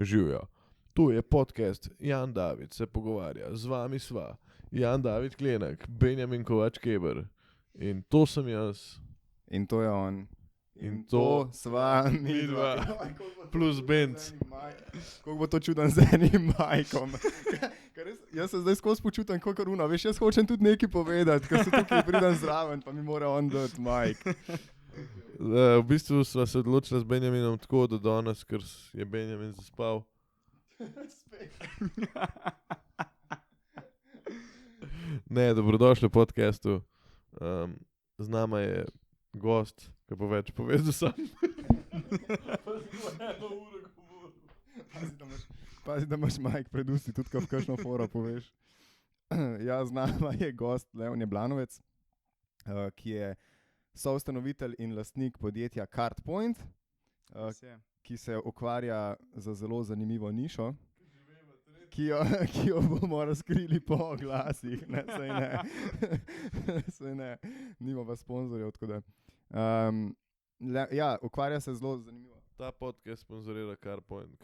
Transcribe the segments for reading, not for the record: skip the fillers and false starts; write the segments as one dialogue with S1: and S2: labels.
S1: Živjo. Tu je podcast Jan David se pogovarja, z vami sva Jan David Klenak, Benjamin Kovač Keber in to sem jaz.
S2: In to je on.
S1: In to
S2: sva
S1: midva. Plus Benz.
S2: Kako bo to čuden z enim majkom. Jaz se zdaj skozi počutim kot Runa, veš, jaz hočem tudi nekaj povedati, ker se tukaj pridem zraven, pa mi mora on dati majk.
S1: V bistvu sva se odločila z Benjaminom tako, da danes, ker je Benjamin zaspal. Ne, dobrodošli v podcastu. Z nama je gost, ki bo več povedal sam.
S2: Pazi, da imaš majk pred usti, tudi ko v kakšno foro poveš. Ja, z nama je gost Leon Jablanovec, ki je soustanovitelj in lastnik podjetja CardPoint, ki se ukvarja z zelo zanimivo nišo, ki jo bomo razkrili po oglasih. Ne, saj ne. Saj ne. Nima pa sponzorjev, tako da. Ja, ukvarja se zelo zanimivo.
S1: Ta podcast sponzorira CardPoint.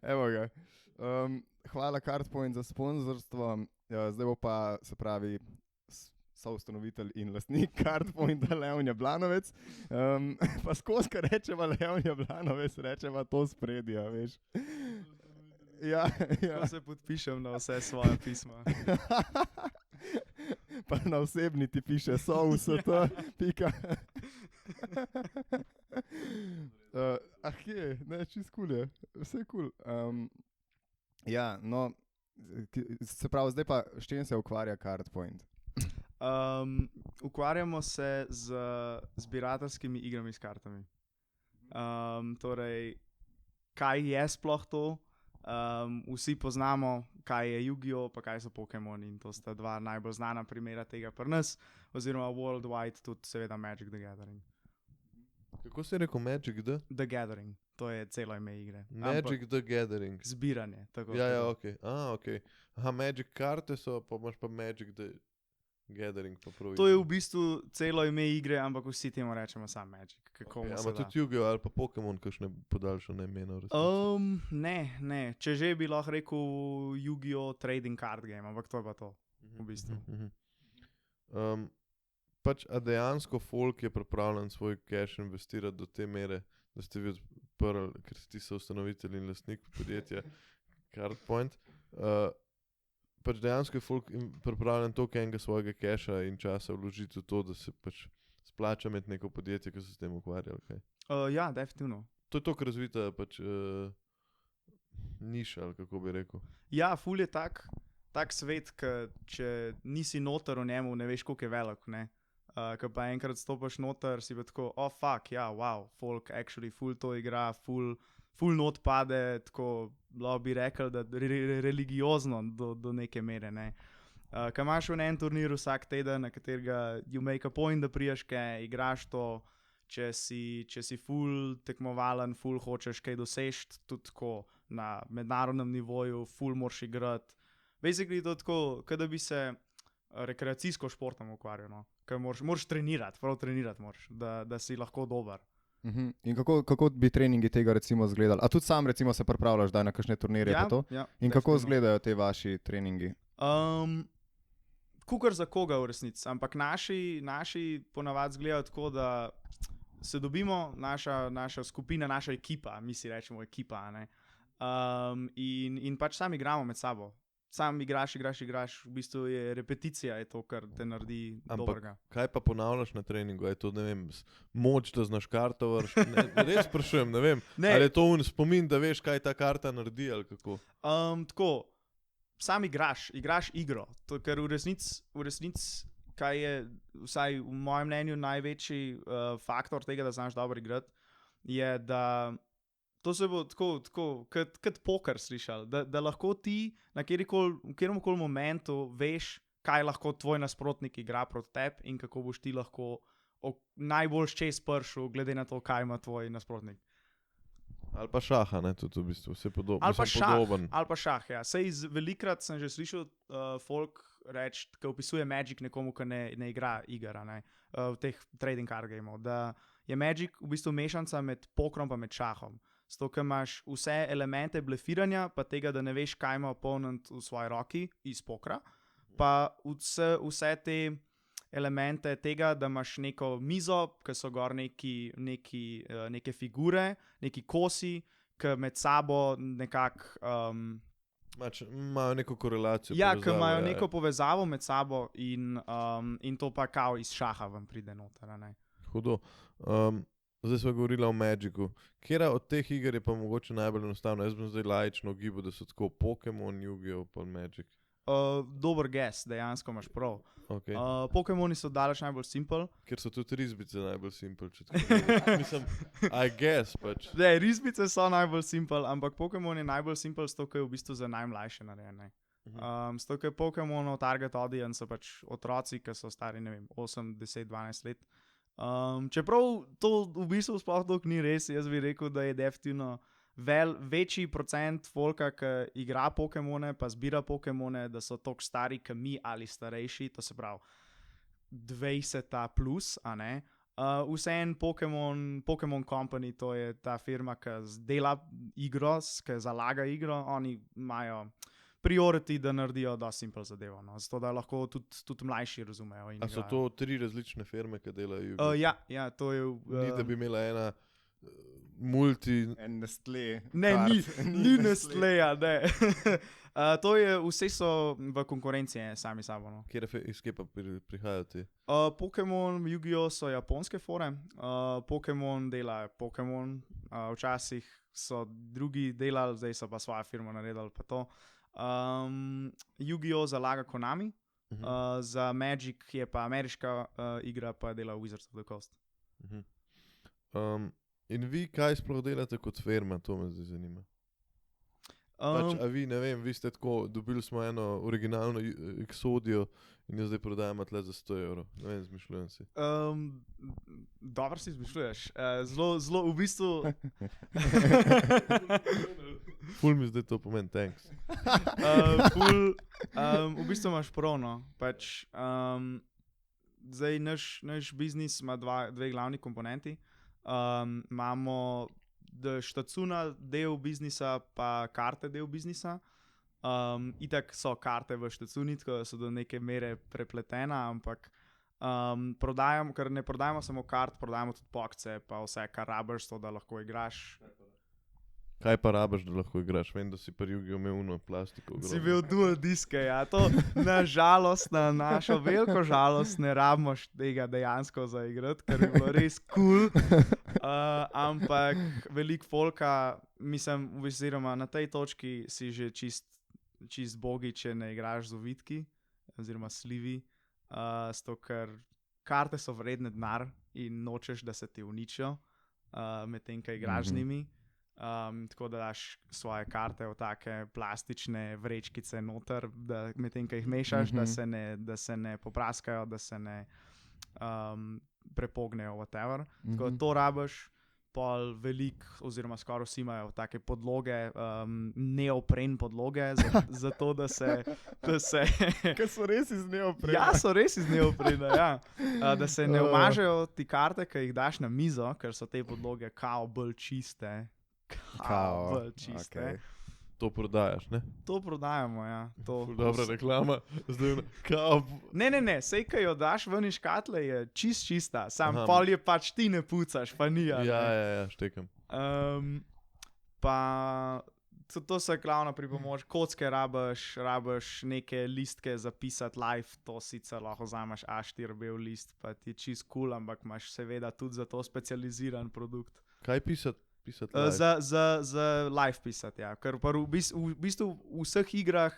S2: Evo ga. Hvala CardPoint za sponzorstvo. Zdaj bo pa, se pravi, soustanovitelj in lastnik CardPointa Leon Jablanovec. Pa skozi, ko rečeva Leon Jablanovec, rečeva to spredje, veš. Ja.
S3: Ko se podpišem na vse svoje pisma.
S2: Pa na osebni ti piše sousat, pika. Kje, ne, čist cool je, vse cool. Ja, no, se pravi, zdaj pa s čim se ukvarja CardPoint?
S3: Ukvarjamo se z zbirateljskimi igrami s kartami. Torej, kaj je sploh to? Vsi poznamo, kaj je Yu-Gi-Oh! Pa kaj so Pokemoni in to sta dva najbolj znana primera tega pri nas, oziroma worldwide tudi seveda Magic the Gathering.
S1: Kako si rekel Magic the?
S3: The Gathering, to je celo ime igre.
S1: Magic the Gathering.
S3: Zbiranje, tako.
S1: Ja, okej. Okay. Aha, Magic karte so, pa imaš pa Magic the Gathering. Pa
S3: to je v bistvu celo ime igre, ampak vsi temu rečemo sam Magic.
S1: Okay, ampak tudi Yu-Gi-Oh! Ali pa Pokemon, kakšne podaljšane imena v resnici?
S3: Ne. Če že bi lahko rekel Yu-Gi-Oh! Trading card game, ampak to je pa to, v bistvu.
S1: Pač, a dejansko folk je pripravljen svoj cash investirati do te mere, da ste vi odprli, ker ti so ustanovitelj in lastnik podjetja CardPoint. Pač dejansko je folk pripravljen toliko enega svojega casha in časa vložiti v to, da se pač splača imeti neko podjetje, ki se s tem ukvarja. Okay?
S3: Ja, definitivno.
S1: To je toliko razvita pač niša, ali kako bi rekel.
S3: Ja, ful je tak svet, ki če nisi noter v njemu, ne veš, koliko je velik, ne. Ko pa enkrat stopaš noter, si pa tako, fuck, ja, wow, folk actually ful to igra, ful not pade, tako bi rekel, da religiozno do neke mere, ne. Ko imaš v en turnir vsak teden, na katerega you make a point, da prijaš kaj, igraš to, če si ful tekmovalen, ful hočeš kaj dosežiti, tudi tako na mednarodnem nivoju, ful moraš igrati. Basically to tako, kada bi se rekreacijsko športom ukvarjal, no. Ker moraš trenirati, prav trenirati moraš, da si lahko dober.
S2: In kako bi treningi tega recimo izgledali? A tudi sam recimo se pripravljaš daj na kakšne turnirje pa to?
S3: Ja,
S2: in kako izgledajo te vaši treningi?
S3: Kukor za koga v resnici, ampak naši ponavadi izgledajo tako, da se dobimo, naša skupina, naša ekipa, mi si rečemo ekipa, ne? In pač sami igramo med sabo. Sam igraš, v bistvu je repeticija, je to, kar te naredi dobrega.
S1: Kaj pa ponavljaš na treningu? Je to, ne vem, moč, da znaš karto vršiti? Res sprašujem, ne vem. Ne. Ali je to spomin, da veš, kaj ta karta naredi, ali kako?
S3: Tako, sam igraš igro. To, ker v resnici, kaj je, vsaj v mojem mnenju, največji faktor tega, da znaš dobro igrati, je, da to se bo tako kot poker slišal, da lahko ti na kjerkoli momentu veš, kaj lahko tvoj nasprotnik igra proti tebi in kako boš ti lahko najbolj čez pršel, glede na to, kaj ima tvoj nasprotnik.
S1: Ali pa šaha, ne, tudi v bistvu, vse podobno.
S3: Ali pa šah, ja. Sej velikrat sem že slišal folk reči, ki opisuje Magic nekomu, ki ne igra igra, ne, v teh trading card gameov, da je Magic v bistvu mešanca med pokrom pa med šahom. Zato, ker imaš vse elemente blefiranja, pa tega, da ne veš, kaj ima opponent v svoji roki iz pokra, pa vse te elemente tega, da imaš neko mizo, ki so gor neke figure, neki kosi, ki med sabo nekako...
S1: Imajo neko korelacijo.
S3: Ja, ki imajo neko povezavo med sabo in to pa kao iz šaha vam pride noter.
S1: Hudo. Zdaj smo govorili o Magicu. Kera od teh iger je pa mogoče najbolj enostavno? Jaz bom zdaj laično ugibal, da so tako Pokémon, Yu-Gi-Oh! Pa Magic.
S3: Dober guess, dejansko imaš prav.
S1: Okay.
S3: Pokémoni so daleč najbolj simple.
S1: Ker so tudi risbice najbolj simple. Mislim, I guess pač.
S3: Ne, risbice so najbolj simple, ampak Pokémon je najbolj simple, zato ker je v bistvu za najmlajše narejene. Zato ker Pokémonov target audience so pač otroci, ki so stari, ne vem, 8, 10, 12 let. Čeprav to v bistvu sploh toliko ni res, jaz bi rekel, da je definitivno večji procent folka, ki igra Pokémone, pa zbira Pokémone, da so toliko stari, kot mi ali starejši, to se pravi 20 plus, a ne. Vseeno Pokémon Company, to je ta firma, ki dela igro, ki zalaga igro, oni imajo priority, da naredijo dosti simple zadevo, no. Zato da lahko tudi mlajši razumejo.
S1: A so to 3 različne firme, ki delajo?
S3: Ja, to je...
S1: Ni, da bi imela ena
S2: En Nestlé.
S3: Ne, ni Nestleja, ne. To je, vse so v konkurenci sami sabo, no.
S1: Iz kje pa prihajajo ti?
S3: Pokémon, Yu-Gi-Oh! So japonske fore, Pokémon dela Pokémon, včasih so drugi delali, zdaj so pa svojo firmo naredili pa to. Yu-Gi-Oh! Zalaga Konami, za Magic je pa ameriška igra, pa dela Wizards of the Coast.
S1: In vi kaj sploh delate kot firma, to me zdaj zanima. Pač, a vi, ne vem, vi ste tako, dobili smo eno originalno Exodio in jo zdaj prodajamo tle za 100 €. Ne vem, zmišljujem si.
S3: Dobro si zmišljuješ. Zelo v bistvu...
S1: Ful mi zdaj to pomeni, thanks.
S3: V bistvu imaš prav, no. Pač, zdaj naš biznis ima dve glavni komponenti. Imamo štacuna del biznisa, pa karte del biznisa. Itak so karte v štacuni, tako da so do neke mere prepletena, ampak ker ne prodajamo samo kart, prodajamo tudi boxce, pa vse, kar rabiš, to, da lahko igraš.
S1: Kaj pa rabiš, da lahko igraš? Vem, da si pri Yu-Gi-Oh! Imel uno plastiko.
S3: Si bil dual diske, ja. To na našo veliko žalost ne rabimo tega dejansko zaigrati, ker je bilo res cool. Ampak veliko folka, mislim, oziroma na tej točki si že čist bogi, če ne igraš z ovitki, oziroma slivi, zato ker karte so vredne denar in nočeš, da se ti uničijo, medtem, ko igraš z njimi. Tako da daš svoje karte v take plastične vrečkice noter, da medtem, ko jih mešaš, da se ne popraskajo, da se ne prepognejo, whatever. Tako da to rabiš, pol velik, oziroma skoraj vsi imajo take podloge, neopren podloge, zato da se...
S2: Ker so res iz neoprena.
S3: Ja, so res iz neoprena, ja. Da se ne umažejo ti karte, ki jih daš na mizo, ker so te podloge kao bolj čiste. Bolj čiste.
S2: Okay.
S1: To prodajaš, ne?
S3: To prodajamo, ja.
S1: Dobra reklama. Zdaj, kao...
S3: Ne, sej, ko jo daš ven iz škatle, je čista. Sam pol je pač ti ne pucaš, pa ni.
S1: Ja, štekam.
S3: Pa to so glavna pripomoč. Kocke rabiš neke listke zapisati live, to sicer lahko vzameš A4 bel list, pa ti je čist cool, ampak imaš seveda tudi za to specializiran produkt.
S1: Kaj pisati
S3: za live pisati, ja. Ker v bistvu v vseh igrah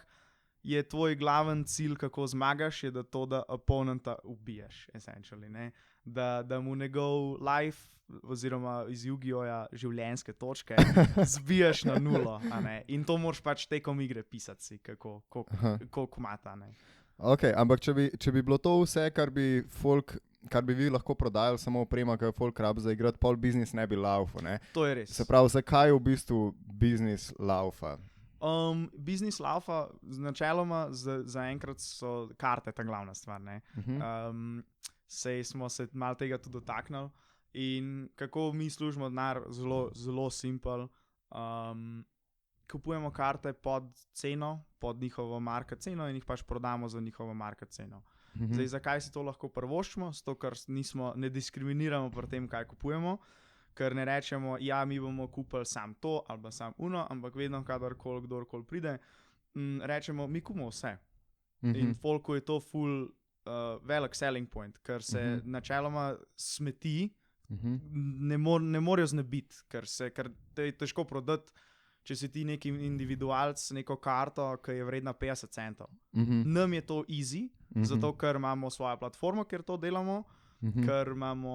S3: je tvoj glaven cilj, kako zmagaš, je da opponenta ubiješ, essentially, ne. Da mu njegov live, oziroma iz Yu-Gi-Oh! Življenjske točke zbiješ na 0, a ne. In to moraš pač tekom igre pisati si, kako mata, ne.
S2: Ok, ampak če bi bilo to vse, kar bi vi lahko prodajali, samo oprema, ki jo folk rabi za igrati, pol biznis ne bi laufal, ne?
S3: To je res.
S2: Se pravi, zakaj v bistvu biznis laufa?
S3: Biznis laufa, načeloma, zaenkrat so karte ta glavna stvar, ne? Sej smo se malo tega tudi dotaknili In kako mi služimo denar, zelo, zelo simpel. Kupujemo karte pod ceno, pod njihovo market ceno in jih pač prodamo za njihovo market ceno. Zdaj, zakaj si to lahko privoščimo? Zato, ker ne diskriminiramo pri tem, kaj kupujemo, ker ne rečemo, ja, mi bomo kupili sam to ali sam uno, ampak vedno, kdorkoli pride, rečemo, mi kupimo vse. In folku je to full velik selling point, ker se načeloma smeti, ne morejo znebiti, ker te je težko prodati, če si ti neki individualc, neko karto, ki je vredna 50 centov. Nam je to easy, zato ker imamo svojo platformo, kjer to delamo, ker imamo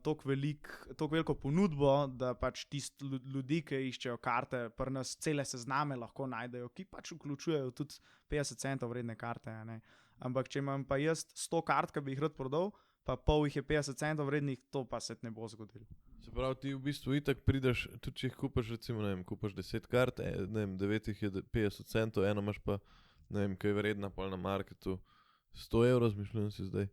S3: toliko veliko ponudbo, da pač tisti ljudi, ki iščejo karte, pri nas cele sezname lahko najdejo, ki pač vključujejo tudi 50 centov vredne karte. Ne? Ampak če imam pa jaz 100 kart, ki bi jih rad prodal, pa pol jih je 50 centov vrednih, to pa se ne bo zgodilo.
S1: Se pravi, ti v bistvu itak prideš, tudi če jih kupaš, recimo, ne vem, kupaš 10 kart, ne vem, 9 jih je 50 centov, eno imaš pa, ne vem, kaj je vredna pol na marketu, 100 evrov, zmišljam si zdaj.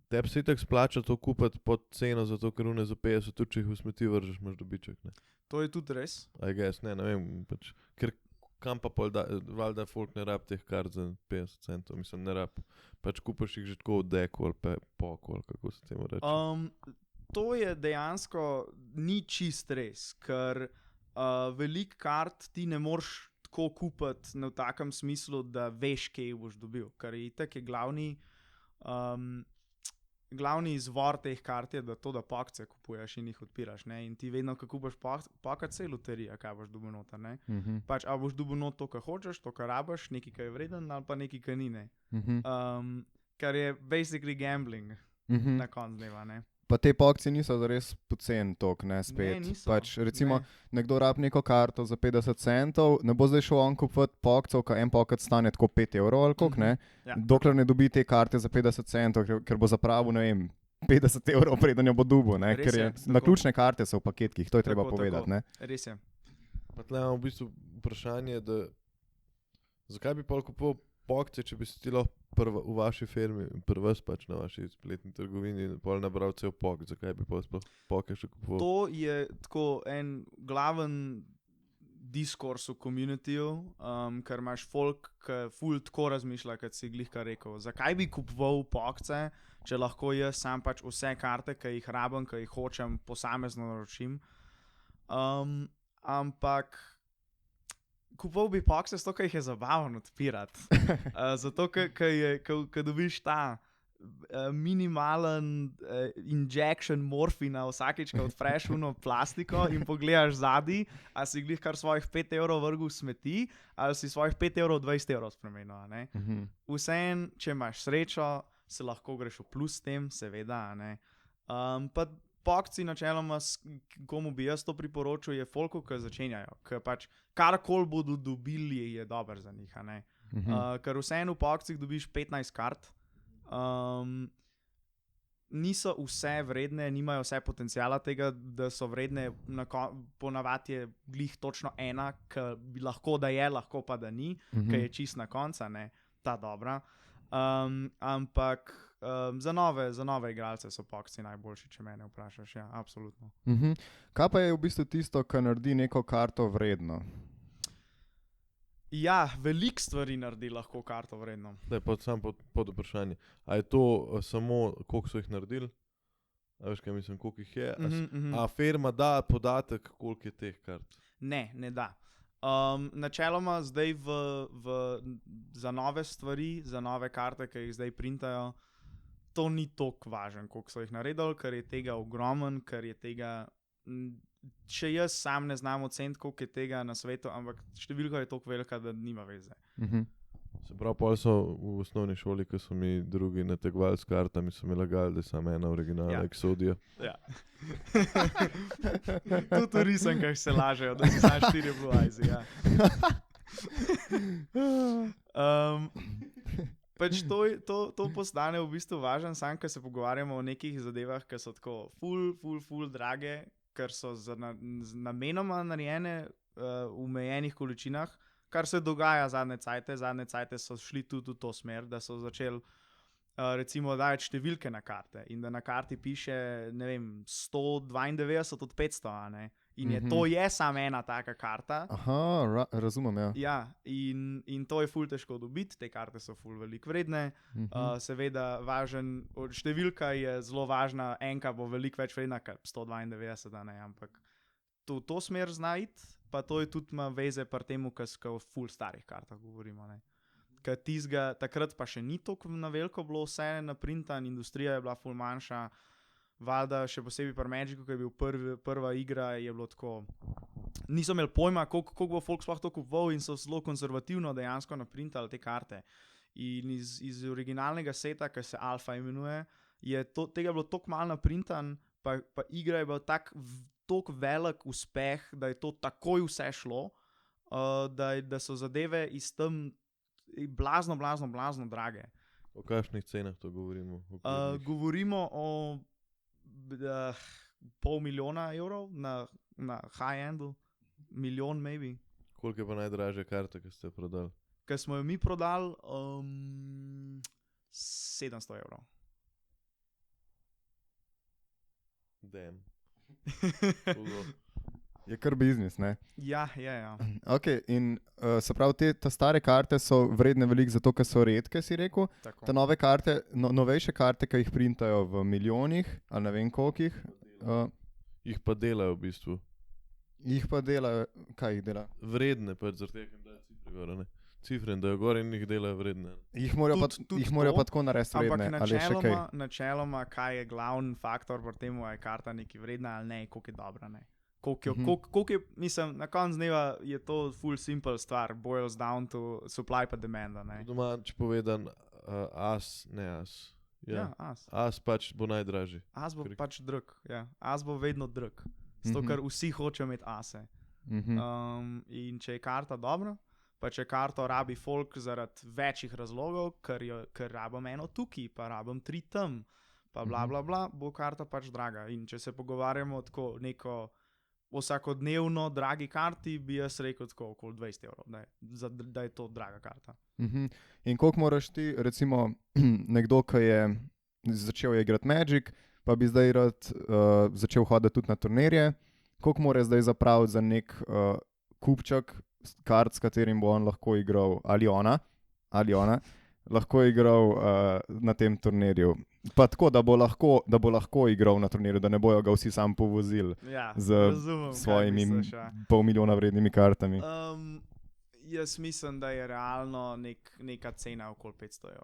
S1: Tebi se itak splača to kupati pod ceno, zato ker une za 50, tudi če jih v smeti vržeš, imaš dobiček, ne?
S3: To je tudi res.
S1: I guess, ne vem, pač, ker kam pa pol valjda folk ne rab teh kart za 50 centov, mislim, ne rab. Pač kupaš jih že tako v deku ali poku, ali kako se temu reče.
S3: To je dejansko ni čist res, ker veliko kart ti ne moreš tako kupiti v takem smislu, da veš, kje jih boš dobil, ker je itak glavni izvor teh kart je, da pakce kupuješ in jih odpiraš, ne? In ti vedno, ko kupaš pakat, se je loterija, kaj boš dobil noter, ne? Pač, ali boš dobil not to, kar hočeš, to, kar rabiš, nekaj, kar je vreden, ali pa nekaj, kar ni, ne? Kar je basically gambling na koncu dneva, ne?
S2: Pa te pakci niso res poceni tok, ne, spet.
S3: Ne, niso.
S2: Pač, recimo, nekdo rab neko karto za 50 centov, ne bo zdaj šel on kupiti pakcev, ka en paket stane tako 5 evrov ali koliko, ne?
S3: Ja.
S2: Dokler ne dobi te karte za 50 centov, ker bo zapravil, ne vem, 50 evrov, preden jo bo dobil, ne?
S3: Res
S2: Ker
S3: je,
S2: naključne karte so v paketkih, to je treba
S3: Tako,
S2: povedati, ne?
S3: Res je.
S1: Pa tle imam v bistvu vprašanje, da zakaj bi pol kupoval pakce, če bi si ti lahko v vaši firmi, pri vas pač na vaši spletni trgovini pol nabral cel pak, zakaj bi pol sploh pake še kupoval?
S3: To je tako en glaven diskurs v communityju, ker imaš folk, ki ful tako razmišlja, kot si glih kar rekel. Zakaj bi kupoval pakce, če lahko jaz sam pač vse karte, ki jih rabim, ki jih hočem, posamezno naročim. Ampak kupoval bi pakce, zato ker jih je zabavno odpirati. Zato, ker dobiš ta minimalen injection morfina vsakič, ko odpreš uno plastiko in pogledaš zadaj, a si glih kar svojih 5 evrov vrgel v smeti, ali si svojih 5 evrov 20 evrov spremenil, ne? Vseeno, če imaš srečo, se lahko greš v plus s tem, seveda, ne? Pa pakci načeloma, komu bi jaz to priporočil, je folku, ki začenjajo, ker pač karkoli bodo dobili, je dober za njih, ne? Ker vseeno v pakcih dobiš 15 kart, niso vse vredne, nimajo vse potenciala tega, da so vredne, ponavadi je glih točno ena, ki bi lahko da je, lahko pa da ni, ki je čist na konca, ne, ta dobra. Ampak za nove igralce so pakci najboljši, če mene vprašaš, ja, absolutno.
S2: Kaj pa je v bistvu tisto, kar naredi neko karto vredno?
S3: Ja, veliko stvari naredi lahko karto vredno.
S1: Daj, samo pod vprašanje. A je to samo, koliko so jih naredili? A veš, kaj mislim, koliko jih je? A firma da podatek, koliko je teh kart?
S3: Ne da. Načeloma zdaj za nove stvari, za nove karte, ki jih zdaj printajo, to ni toliko važno, koliko so jih naredili, ker je tega ogromen, ker je tega, še jaz sam ne znam oceniti, koliko je tega na svetu, ampak številka je toliko velika, da nima veze.
S1: Se pravi, pol so v osnovni šoli, ko so mi drugi nategovali s kartami, so mi lagali, da je samo ena originalna Exodia.
S3: Ja. Tudi v risankah se lažejo, da si samo 4 Blue Eyes, ja. Pač to postane v bistvu važen, sam, ko se pogovarjamo o nekih zadevah, ki so tako ful drage, ker so namenoma narejene v omejenih količinah, kar se dogaja zadnje cajte so šli tudi v to smer, da so začeli recimo dajati številke na karte in da na karti piše, ne vem, 192 od 500, a ne. In to je samo ena taka karta.
S2: Aha, razumem, ja.
S3: Ja, in to je ful težko dobiti, te karte so ful veliko vredne. Seveda, številka je zelo važna, enka bo veliko več vredna kot 192, a ne, ampak to smer zna iti, pa to je tudi ima veze pri temu, ko o ful starih kartah govorimo, ne. Ker takrat pa še ni toliko na veliko bilo vse naprintan, industrija je bila ful manjša, valjda še posebej pri Magicu, ko je bil prva igra, je bilo tako, niso imeli pojma, koliko bo folk sploh to kupoval in so zelo konzervativno dejansko naprintali te karte. In iz originalnega seta, ki se Alpha imenuje, tega bilo toliko malo naprintan, pa igra je bil toliko velik uspeh, da je to takoj vse šlo, da so zadeve iz tam blazno drage.
S1: O kakšnih cenah to govorimo?
S3: Govorimo o $500,000 evrov na high-endu, milijon maybe.
S1: Koliko je pa najdražja karta, ki ste jo prodali?
S3: Ker smo jo mi prodali €700.
S1: Damn.
S2: Je kar biznis, ne?
S3: Ja.
S2: Ok, in se pravi, te stare karte so vredne veliko zato, ker so redke, si rekel.
S3: Tako.
S2: Te nove karte, novejše karte, ki jih printajo v milijonih, ali ne vem kolikih.
S1: Jih pa delajo v bistvu.
S2: Jih pa delajo, kaj jih dela?
S1: Vredne pač, zaradi tega, da je cifre gor, ne. Cifre, da jo gor in jih delajo vredne.
S2: Jih morajo pa tako narediti vredne, ali še kaj?
S3: Ampak načeloma, kaj je glavni faktor pri tem, je karta nekaj vredna ali ne, koliko je dobra, ne. Koliko je, mislim, na koncu dneva je to full simple stvar, boils down to supply pa demand, ne.
S1: Domač povedan, as.
S3: Ja, as.
S1: As pač bo najdražji.
S3: As bo pač drag, ja. As bo vedno drag. Zato, ker vsi hočejo imeti ase. In če je karta dobra, pa če karto rabi folk zaradi večjih razlogov, ker rabim eno tukaj, pa rabim 3 tam, pa bla, bo karta pač draga. In če se pogovarjamo tako neko vsakodnevno dragi karti, bi jaz rekel tako okoli €20, da je to draga karta.
S2: In koliko moraš ti, recimo, nekdo, ki je začel igrati Magic, pa bi zdaj rad začel hoditi tudi na turnirje, koliko mora zdaj zapraviti za nek kupček kart, s katerim bo on lahko igral, ali ona, lahko igral na tem turnirju. Pa tako, da bo lahko igral na turnirju, da ne bojo ga vsi sam povozili svojimi $500,000 vrednimi kartami.
S3: Jaz mislim, da je realno neka cena okoli €500,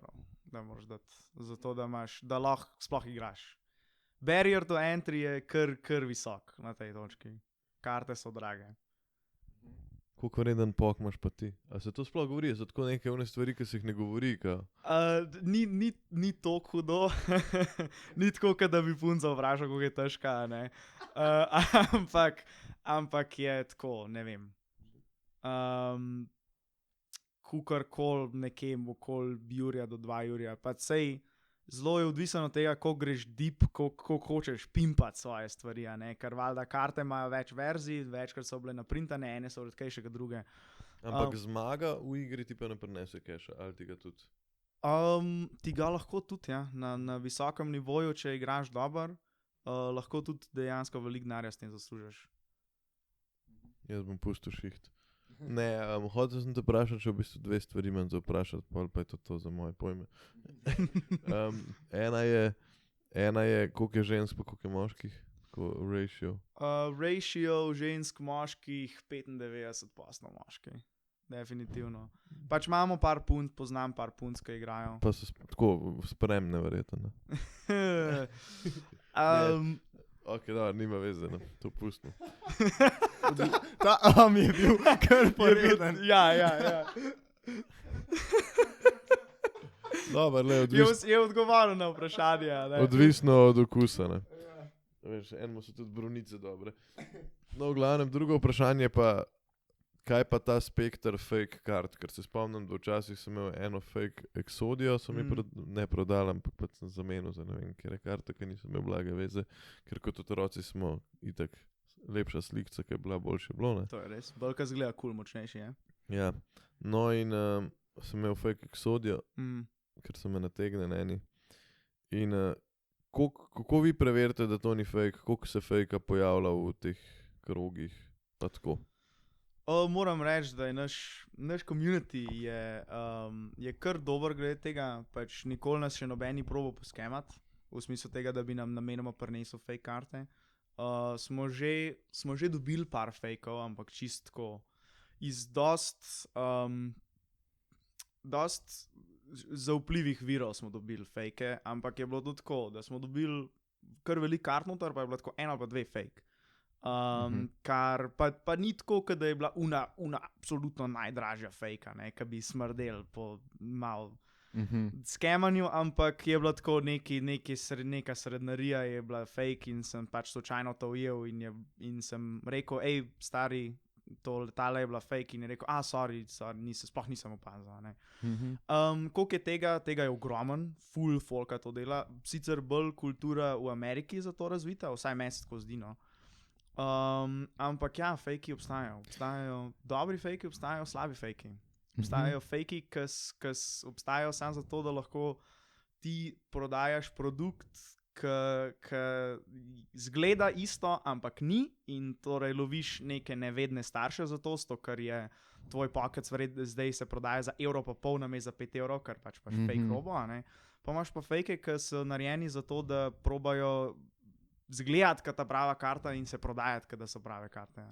S3: da moraš dati, zato da lahko sploh igraš. Barrier to entry je kar visok na tej točki. Karte so drage.
S1: Koliko vreden pok imaš pa ti? A se to sploh govori? So tako neke one stvari, ki se jih ne govori?
S3: Ni toliko hudo. Ni tako, da bi punca vprašal, kako je težka, ne. Ampak je tako, ne vem. Kukorkoli nekje okoli jurja do 2 jurja. Pa sej zelo je odvisno od tega, koliko greš deep, koliko hočeš pimpati svoje stvari, a ne. Ker valjda karte imajo več verzij, večkrat so bile naprintane, ene so redkejše kot druge.
S1: Ampak zmaga v igri ti pa ne prinese keša, ali ti ga tudi?
S3: Ti ga lahko tudi, ja. Na visokem nivoju, če igraš dobro, lahko tudi dejansko veliko denarja s tem zaslužiš.
S1: Jaz bom pustil šiht. Ne, hotel sem te vprašati, če v bistvu 2 stvari imam za vprašati, pa je to za moje pojme. Ena je, koliko je žensk pa koliko je moških, ratio.
S3: Ratio žensk moških 95% moški. Definitivno. Pač imamo poznam par punc, ki igrajo.
S1: Pa so tako spremne verjetno, ne? Ok, da, nima veze, ne, to pustimo.
S2: Ta mi je bil kar poreden.
S3: Ja.
S1: Dobar, le,
S3: Je odgovarjal na vprašanje, ne?
S1: Odvisno od okusa, ne. Veš, enemu so tudi brunice dobre. No, v glavnem, drugo vprašanje pa, kaj pa ta Spectre fake kart, ker se spomnim, da včasih sem imel eno fake Exodio, so mi ne prodali, ampak pa sem zamenil za ne vem, kjer je karta, ker nisem imel blage veze, ker kot otroci smo itak lepša slikca, ki je bila boljše bilo, ne.
S3: To je res, bolj ka zgleda cool, močnejši, je.
S1: Ja, no in sem imel fake Exodio, ker so me nategnili eni. In kako vi preverite, da to ni fake, koliko se fejka pojavlja v teh krogih, pa tako?
S3: Moram reči, da je naš community je kar dober glede tega, pač nikoli nas še nobeni probo poskemati, v smislu tega, da bi nam namenoma prinesel fake karte. Smo že dobili par fejkov, ampak čistko iz dost zaupljivih virov smo dobili fejke, ampak je bilo tudi tako, da smo dobili kar velik kart noter, pa je bilo tako 1 ali pa 2 fake. Kar pa ni tako, da je bila una absolutno najdražja fejka, ki bi smrdel po malo skemanju, ampak je bila tako neka srednarija je bila fake in sem pač slučajno to ujel in sem rekel, stari, tale je bila fake in je rekel, sorry, sploh nisem opazil. Koliko je tega je ogromen, full folka to dela, sicer bolj kultura v Ameriki za to razvita, vsaj meni se tako zdi, no. Ampak ja, fejki obstajajo dobri fejki, obstajajo slabi fejki. Obstajajo fejki, ki obstajajo samo zato, da lahko ti prodajaš produkt, ki zgleda isto, ampak ni in torej loviš neke nevedne starše za to, ker je tvoj pocket zdaj se prodaja za €1,50 namesto za €5, kar pač fake robo, pa imaš pa fejke, ki so narejeni za to, da probajo zgledati kot ta prava karta in se prodajati, kot da so prave karte.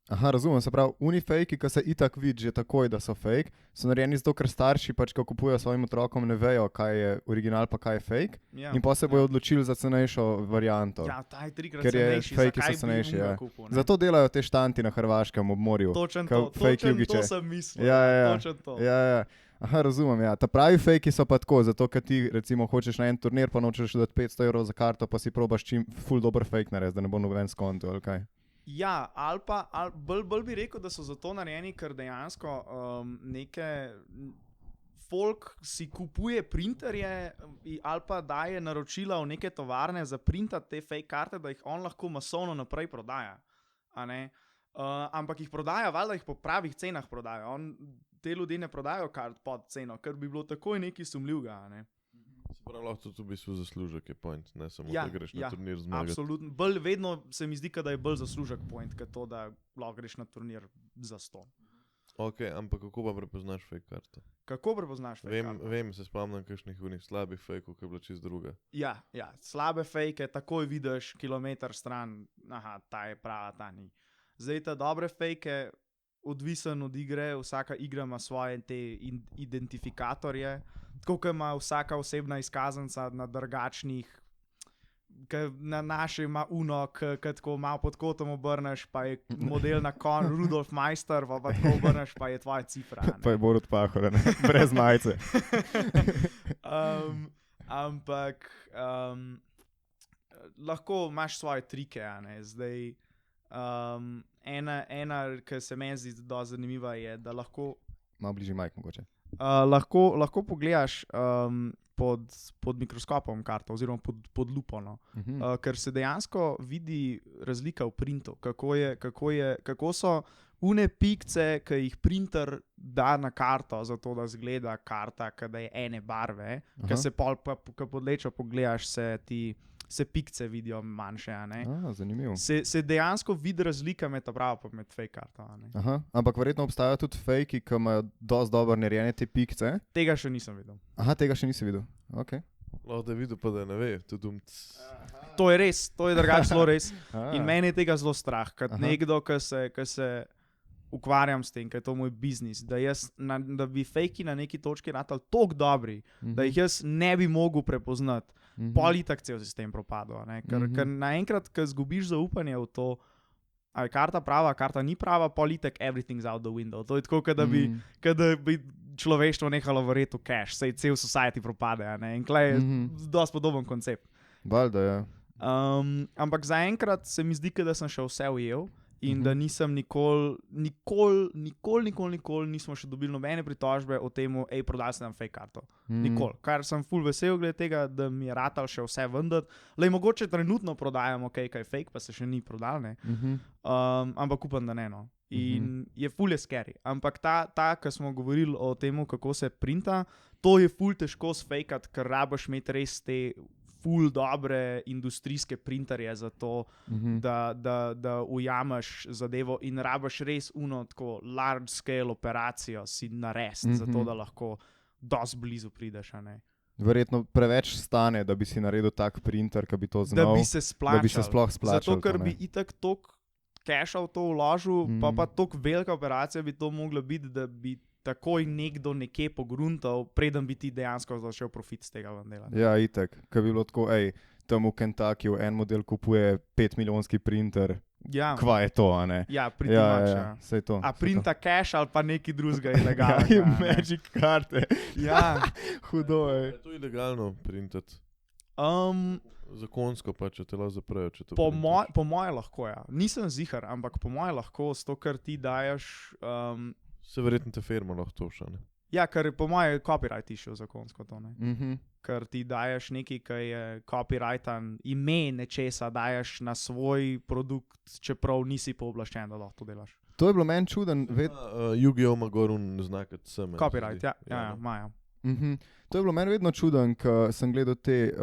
S2: Aha, razumem, se pravi, fejki, ki se itak vidi že takoj, da so fake, so narejeni zato, ker starši pač, ko kupujejo svojim otrokom, ne vejo, kaj je original pa kaj je fake, in pa se bojo odločili za cenejšo varianto.
S3: Ja, ta je 3x
S2: ker je
S3: cenejši,
S2: fejki
S3: zakaj
S2: so cenejši, ja.
S3: kupil,
S2: Zato delajo te štanti na hrvaškem obmorju.
S3: Točno to sem mislil.
S2: Ja.
S3: Točno to.
S2: Ja. Aha, razumem, ja. Ta pravi fejki so pa tako, zato ker ti recimo hočeš na en turnir, pa nočeš dati €500 za karto, pa si probaš čim ful dober fake narediti, da ne bo noben skonto, ali kaj?
S3: Ja, ali pa bolj bi rekel, da so zato narejeni, ker dejansko neke folk si kupuje printerje ali pa daje naročila v neke tovarne za printati te fake karte, da jih on lahko masovno naprej prodaja. Ampak jih prodaja, valjda jih po pravih cenah prodaja. Te ljudje ne prodajo kart pod ceno, ker bi bilo takoj nekaj sumljivega.
S1: Se pravi, lahko tudi v bistvu zaslužek je point, ne samo
S3: Ja,
S1: da greš na turnir zmagati.
S3: Absolutno. Vedno se mi zdi, da je bolj zaslužek point, kot to, da lahko greš na turnir za 100.
S1: Ok, ampak kako pa prepoznaš fake karto?
S3: Kako prepoznaš fake karto?
S1: Vem, se spomnim kakšnih unih slabih fejkov, ki je bila čist druga.
S3: Ja, slabe fejke, takoj vidiš kilometer stran, aha, ta je prava, ta ni. Zdaj ta dobre fejke, odvisen od igre, vsaka igra ima svoje te identifikatorje, tako kot ima vsaka osebna izkaznica na drugačnih, na naši ima uno, ki tako malo pod kotom obrneš, pa je model na konj Rudolf Meister, pa tako obrneš, pa je tvoja cifra.
S2: Pa je Borut Pahor, brez majice.
S3: Ampak lahko imaš svoje trike, zdaj ena, ki se meni zdi dosti zanimiva, je, da lahko
S2: malo bližje majk mogoče.
S3: Lahko pogledaš pod mikroskopom karto oziroma pod lupo, no. Ker se dejansko vidi razlika v printu, kako so une pikce, ki jih printer da na karto, zato da zgleda karta, da je ene barve, ker se ko podlečo pogledaš, se pikce vidijo manjše.
S2: Zanimivo.
S3: Se dejansko vidi razlika med pravo pa med fake karto.
S2: Aha, ampak verjetno obstajajo tudi fejki, ki imajo dosti dobro narejene te pikce.
S3: Tega še nisem videl.
S2: Aha, tega še nisi videl. Okay.
S1: Lahko da je videl, pa da ne ve.
S3: To je res, to je drugače zelo res. In meni je tega zelo strah, kot nekdo, ki se ukvarjam s tem, ker je to moj biznis, da bi fejki na neki točki ratali toliko dobri, da jih jaz ne bi mogel prepoznati. Politak cel sistem propadel. Ker naenkrat, ko zgubiš zaupanje v to, ali je karta prava, karta ni prava, politak everything's out the window. To je tako, da bi človeštvo nehalo verjeti v cash, sej cel society propade. In klej je dosti podoben koncept.
S2: Valjda, ja.
S3: Ampak zaenkrat se mi zdi, da sem še vse ujel. In da nisem nikoli nismo še dobili nobene pritožbe o tem, prodali ste nam fake karto. Nikoli. Kar sem ful vesel glede tega, da mi je ratal še vse vendati. Mogoče trenutno prodajamo kaj fake, pa se še ni prodal, ne. Ampak upam, da ne, no. In je ful je scary. Ampak ta, ko smo govorili o tem, kako se printa, to je ful težko sfejkati, ker rabiš imeti res te ful dobre industrijske printerje za to, da ujameš zadevo in rabiš res tako large scale operacijo si narediti, zato da lahko dosti blizu prideš.
S2: Verjetno preveč stane, da bi si naredil tak printer, ki bi to znal.
S3: Da bi se splačal.
S2: Da bi se sploh splačal.
S3: Zato, ker bi itak toliko cache v to vložil, pa toliko velika operacija bi to mogla biti, da bi takoj nekdo nekje pogruntal, preden bi ti dejansko začel profit z tega delati.
S2: Ja, itak. Ker bi bilo tako, tam v Kentuckyju en model kupuje 5 milijonski printer.
S3: Ja.
S2: Kva je to, a ne?
S3: Ja, pritimač.
S2: Sej to.
S3: A printa cache ali pa neki drugega ilegalnega.
S2: Ja, magic karte.
S3: Ja.
S2: Hudo je.
S1: Je to ilegalno printati? Zakonsko pa, če te lahko zaprejo, če to
S3: po moje lahko, ja. Nisem zihar, ampak po moje lahko, s to, kar ti daješ...
S1: Se verjetno te firma lahko to vša, ne?
S3: Ja, ker po moje copyright išel zakonsko to, ne? Ker ti daješ nekaj, ki je copyrightan, ime nečesa daješ na svoj produkt, čeprav nisi pooblaščen, da lahko to delaš.
S2: To je bilo meni čuden.
S1: Yu-Gi-Oh! Ima gorun znak CM.
S3: Copyright, ja, imajo.
S2: To je bilo meni vedno čuden, ko sem gledal te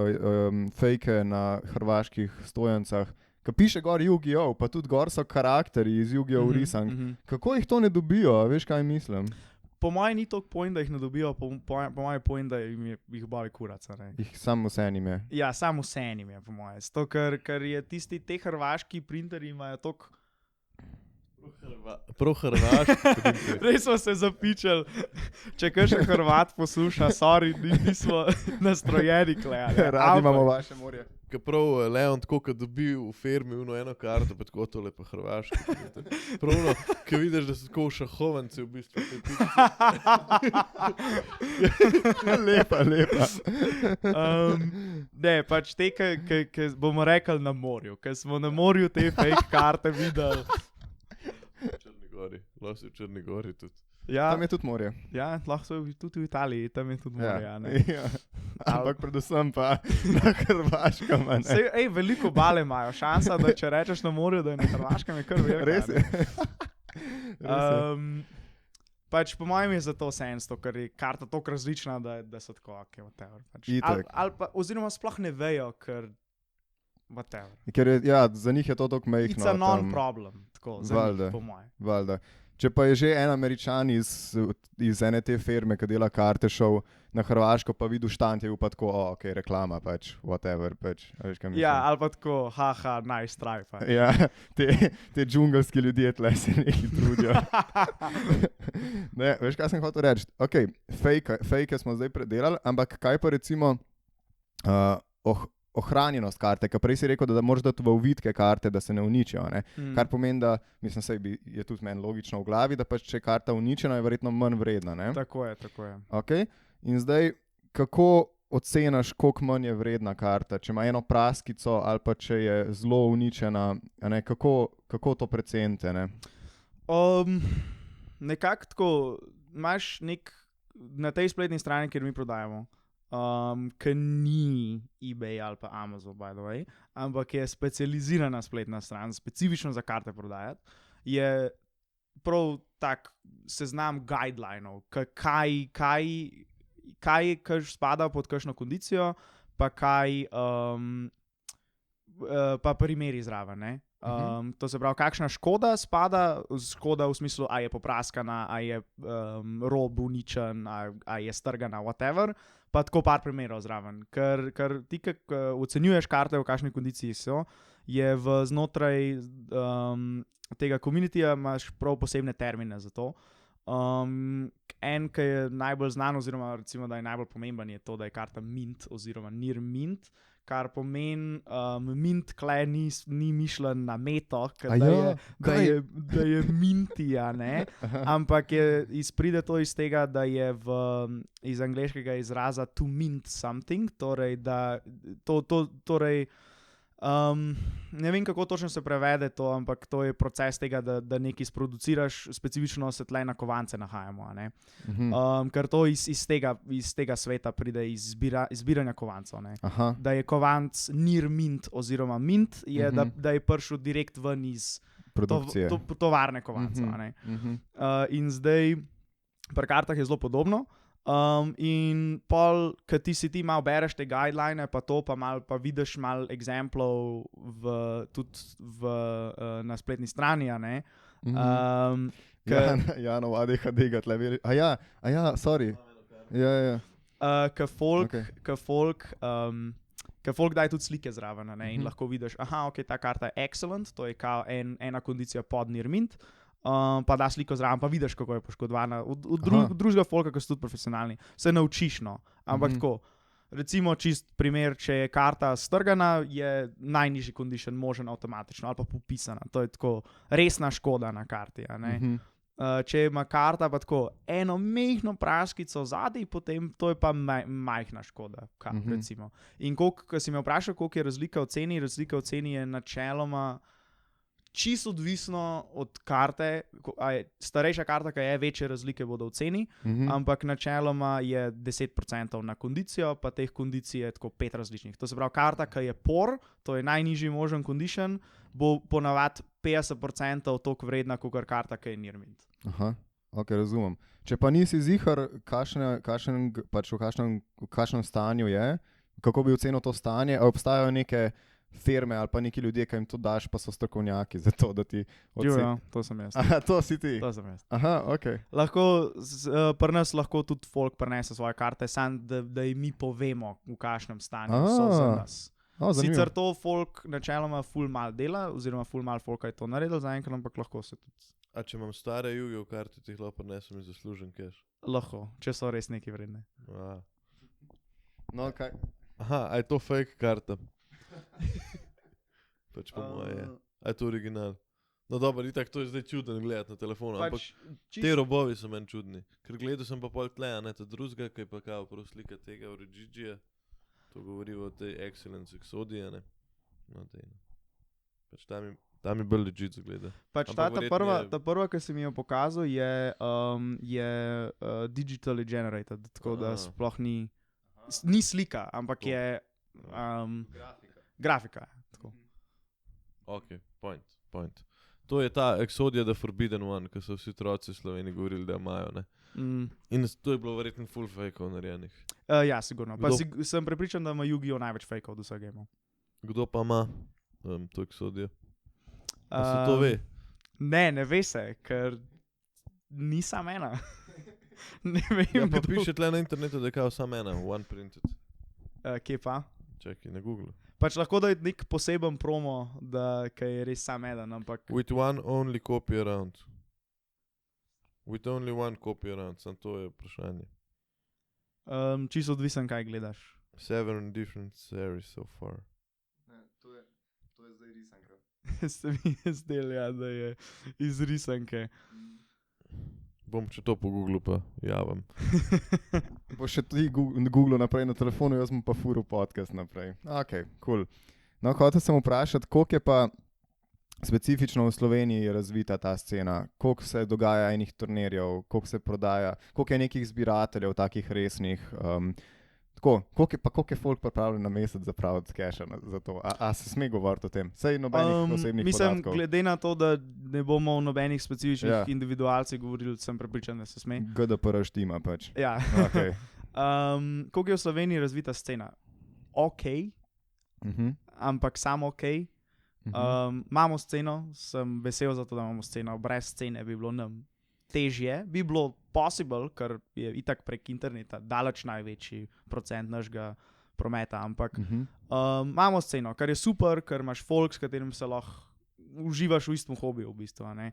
S2: fejke na hrvaških stojancah, ko piše gor Yu-Gi-Oh! Pa tudi gor so karakteri iz Yu-Gi-Oh! Risank. Kako jih to ne dobijo, veš kaj mislim?
S3: Po mojem ni toliko point, da jih ne dobijo, po mojem point, da jih boli kurac.
S2: Jih samo vse anime.
S3: Ja, samo vse anime, po mojem. Zato, ker je te hrvaški printerji imajo toliko...
S1: Prav hrvaški.
S3: Res smo se zapičali. Če kakšen Hrvat posluša, sorry, nismo nastrojeni kleja.
S2: Radi imamo vaše morje.
S1: Ker prav Leon tako, ko dobi v firmi eno karto, pa tako tole pa hrvaški. Pravno, ko vidiš, da so tako v šahovanci v bistvu.
S2: Lepa.
S3: Ne, pač te, ki bomo rekli na morju, ker smo na morju te fake karte videli.
S1: Lahko si v Črni Gori tudi.
S3: Ja,
S2: tam je tudi morje.
S3: Ja, lahko so tudi v Italiji, tam je tudi morje.
S2: Ja. Ampak predvsem pa na Hrvaškem.
S3: Veliko bale imajo. Šansa, da če rečeš na morju, da je na Hrvaškem, je kar velika.
S2: Res je.
S3: Pač po mojem je zato sensto, ker je karta toliko različna, da so tako, whatever. Oziroma sploh ne vejo, ker whatever.
S2: Ker za njih je to toliko mehko.
S3: It's a non-problem, tako, za njih, po moje.
S2: Valjda. Če pa je že en Američan iz ene te firme, ki dela karte, šel na Hrvaško, pa videl štant, je pa tako, ok, reklama, pač, whatever, pač.
S3: Ja, ali pa tako, haha, nice try. Pač.
S2: Ja, te džungelski ljudje tle se neki trudijo. Ne, veš, kaj sem hotel reči? Ok, fejke smo zdaj predelali, ampak kaj pa recimo ohranjenost karte, ker prej si rekel, da moraš dati v uvitke karte, da se ne uničijo, ne? Kar pomeni, da, mislim, je tudi meni logično v glavi, da pač če je karta uničena, je verjetno manj vredna, ne?
S3: Tako je.
S2: Okay. In zdaj, kako oceniš, koliko manj je vredna karta? Če ima eno praskico ali pa če je zelo uničena, ne? Kako to precenite, ne?
S3: Nekako tako, imaš na tej spletni strani, kjer mi prodajamo, ki ni eBay ali pa Amazon, by the way, ampak je specializirana spletna stran, specifično za karte prodajati, je prav tak seznam guidelinov, kaj spada pod kakšno kondicijo, pa kaj pa primeri zraven, ne? To se pravi, kakšna škoda spada, škoda v smislu, a je popraskana, a je rob uničen, a je strgana, whatever, pa tako par primerov zraven. Ker ti, ko ocenjuješ karte, v kakšni kondiciji so, je znotraj tega communityja imaš prav posebne termine za to. En, ki je najbolj znan, oziroma recimo, da je najbolj pomemben, je to, da je karta mint oziroma near mint, kar pomeni, mint kle ni mišljen na meto, da je mintija, ne? Ampak pride to iz tega, da je iz angleškega izraza to mint something, torej, ne vem, kako točno se prevede to, ampak to je proces tega, da nekaj sproduciraš, specifično se tle na kovance nahajamo, ne? Ker to iz tega sveta pride iz zbiranja kovancov, ne? Da je kovanc near mint oziroma mint, je, da je prišel direkt ven iz tovarne kovancev, ne? In zdaj pri kartah je zelo podobno. In pol, ki ti malo bereš te guideline, pa to, pa vidiš malo exemplov na spletni strani, a ne.
S2: Ja, no, ADHD ga tle veri. Sorry. Ja.
S3: Ke folk daje tudi slike zraven, a ne, in lahko vidiš, ok, ta karta je excellent, to je kao ena kondicija pod Nirmint, pa da sliko zraven, pa vidiš, kako je poškodovana. Od drugega folka, ki so tudi profesionalni, se naučiš, no. Ampak tako, recimo čist primer, če je karta strgana, je najnižji condition možen avtomatično ali pa popisana. To je tako resna škoda na karti, a ne. Če ima karta pa tako eno mehno praskico zadaj, potem to je pa majhna škoda, recimo. In ko si me vprašal, koliko je razlika v ceni je načeloma čisto odvisno od karte. Starejša karta, ki je, večje razlike bodo v ceni, ampak načeloma je 10% na kondicijo, pa teh kondicij je tako 5 različnih. To se pravi, karta, ki je por, to je najnižji možen condition, bo ponavadi 50% toliko vredna, kot karta, ki je Nirmint.
S2: Ok, razumem. Če pa nisi zihar, v kakšnem stanju je, kako bi ocenil to stanje, obstajajo neke firme ali pa neki ljudje, ki jim to daš, pa so strokovnjaki za to, da ti
S3: Ja, to sem jaz.
S2: To si ti?
S3: To sem jaz.
S2: Ok.
S3: Pri nas lahko tudi folk prenese svoje karte, samo da jim mi povemo, v kakšnem stanju so za nas. Sicer to folk načeloma ful mal dela, oziroma ful mal folka je to naredil zaenkrat, ampak lahko se tudi.
S1: A če imam stare Yu-Gi-Oh karte, ti jih lahko prinesem in zaslužen cash?
S3: Lahko, če so res neki vredne.
S2: No, kaj?
S1: A je to fake karta? Pač po moje. A je to original? No dobro, itak to je zdaj čuden gledati na telefonu, ampak te robovi so meni čudni. Ker gledal sem pa pol tle, a ne ta drugega, ki je pa kao prav slika tega Origigija. To govori o tej Excellence Exodija, ne? No, tej, ne. Pač tam je bolj legit zgleda.
S3: Pač ta prva, ki si mi jo pokazal, je digitally generated, tako da sploh ni slika, ampak je grafika. Tako.
S1: Ok, point. To je ta Exodia The Forbidden One, ki so vsi otroci v Sloveniji govorili, da imajo, ne? In to je bilo verjetno full fakeov narejenih.
S3: Ja, sigurno. Pa sem prepričan, da ima Yu-Gi-Oh največ fakeov od vseh gamov.
S1: Kdo pa ima to Exodia? A se to ve?
S3: Ne ve se, ker ni sam ena. Ne vem,
S1: ja, pa piše tle na internetu, da je kao sam ena, one printed.
S3: Kje pa?
S1: Čakaj, na Google.
S3: Pač lahko da je nek poseben promo, da je res sam eden, ampak...
S1: With one only copy around. With only one copy around, sam to je vprašanje.
S3: Čisto odvisen, kaj gledaš.
S1: 7 different series so far.
S2: Ne, to je zdaj risanka.
S3: Se mi je zdel, ja, da je iz risanke.
S1: Bom če to po Googlu pa javim.
S2: Bo še ti Google naprej na telefonu, jaz bom pa furil podcast naprej. Ok, cool. No, hotel sem vprašati, koliko je pa specifično v Sloveniji razvita ta scena, koliko se dogaja enih turnirjev, koliko se prodaja, koliko je nekih zbirateljev takih resnih, koliko je folk pripravljen na mesec zapraviti cache za to? A se sme govoriti o tem? Sej nobenih osebnih podatkov.
S3: Mislim, glede na to, da ne bomo o nobenih specifičnih individualcih govorili, sem prepričan, da se sme.
S2: GDPR štima pač.
S3: Ja.
S2: Okay.
S3: Koliko je v Sloveniji razvita scena? Ok, ampak samo ok. Imamo sceno, sem vesel za to, da imamo sceno. Brez scene bi bilo nam težje, bi bilo possible, ker je itak prek interneta daleč največji procent našega prometa, ampak imamo sceno, kar je super, ker imaš folk, s katerim se lahko uživaš v istem hobiju v bistvu, ne.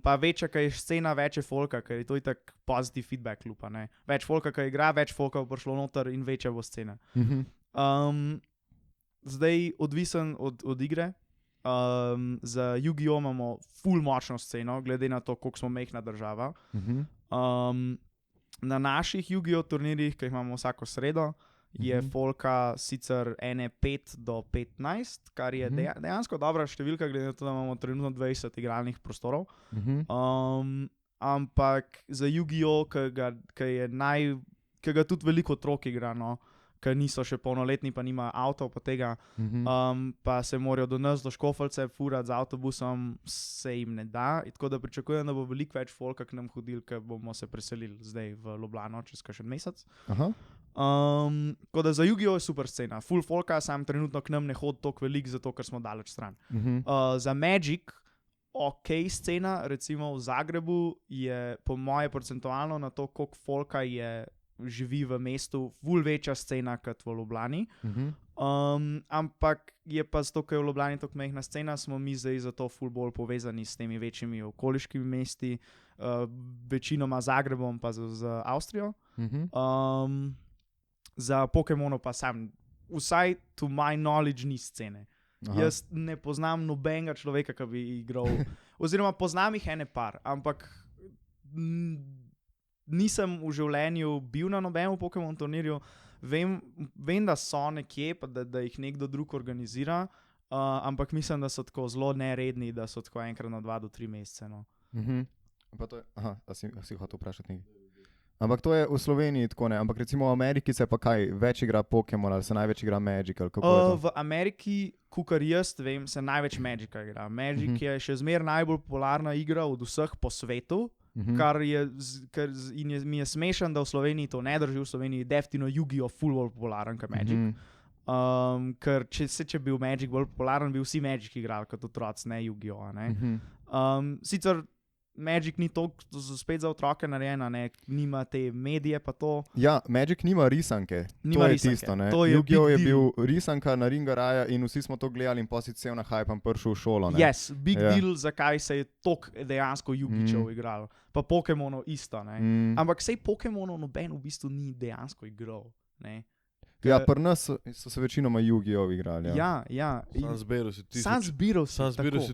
S3: Pa večja, kaj je scena, več je folka, ker je to itak positive feedback loop, ne. Več folka, kaj igra, več folka bo prišlo noter in večja bo scena. Zdaj odvisen od igre. Za Yu-Gi-Oh imamo ful močno sceno, glede na to, koliko smo mehna država. Na naših Yu-Gi-Oh turnirjih, ki jih imamo vsako sredo, je folka sicer ene 5 do 15, kar je dejansko dobra številka, glede na to, da imamo trenutno 20 igralnih prostorov. Ampak za Yu-Gi-Oh, ki ga tudi veliko otrok igra, no, ki niso še polnoletni, pa nima avto, pa tega, pa se morajo do nas, do Škofljice, furati z avtobusom, se jim ne da. Tako da pričakujem, da bo veliko več folka k nam hodil, ker bomo se preselili zdaj v Ljubljano čez kakšen mesec. Tako da za Yu-Gi-Oh je super scena. Full folka, sam trenutno k nam ne hodi toliko veliko, zato ker smo daleč stran. Za Magic, ok scena, recimo v Zagrebu je po moje procentualno na to, koliko folka je živi v mestu, ful večja scena kot v Ljubljani. Ampak je pa zato, ker je v Ljubljani tako majhna scena, smo mi zdaj zato ful bolj povezani s temi večjimi okoliškimi mesti, večinoma Zagrebom pa z Avstrijo. Za Pokémonov pa sam, vsaj to my knowledge ni scene. Jaz ne poznam nobenega človeka, ki bi igral, oziroma poznam jih ene par, ampak nisem v življenju bil na nobenem Pokémon turnirju, vem, da so nekje, pa da jih nekdo drug organizira, ampak mislim, da so tako zelo neredni, da so tako enkrat na 2 do 3 mesece. No.
S2: Pa to je, a si hotel vprašati nekaj? Ampak to je v Sloveniji tako ne, ampak recimo v Ameriki se pa kaj, več igra Pokémon ali se največ igra Magic ali kako je to?
S3: V Ameriki, kakor jaz vem, se največ Magica igra. Magic je še zmeraj najbolj popularna igra od vseh po svetu, mi je smešen, da v Sloveniji to ne drži, v Sloveniji je definitivno Yu-Gi-Oh ful bolj popularen kot Magic. Ker če bil Magic bolj popularen, bi vsi Magic igrali kot otroci, ne Yu-Gi-Oh. Sicer Magic ni toliko spet za otroke narejena, ne, nima te medije pa to.
S2: Ja, Magic nima risanke, to je tisto, ne. Yu-Gi-Oh je bil risanka na Ringaraja in vsi smo to gledali in potem si cel na hype prišel v šolo, ne.
S3: Yes, big deal, zakaj se je toliko dejansko Yu-Gi-Čev igral. Pa Pokémonov isto, ne. Ampak sej Pokémonov noben v bistvu ni dejansko igral, ne.
S2: Ja, pri nas so se večinoma Yu-Gi-Oh igrali.
S3: Ja.
S1: Sam zbiral si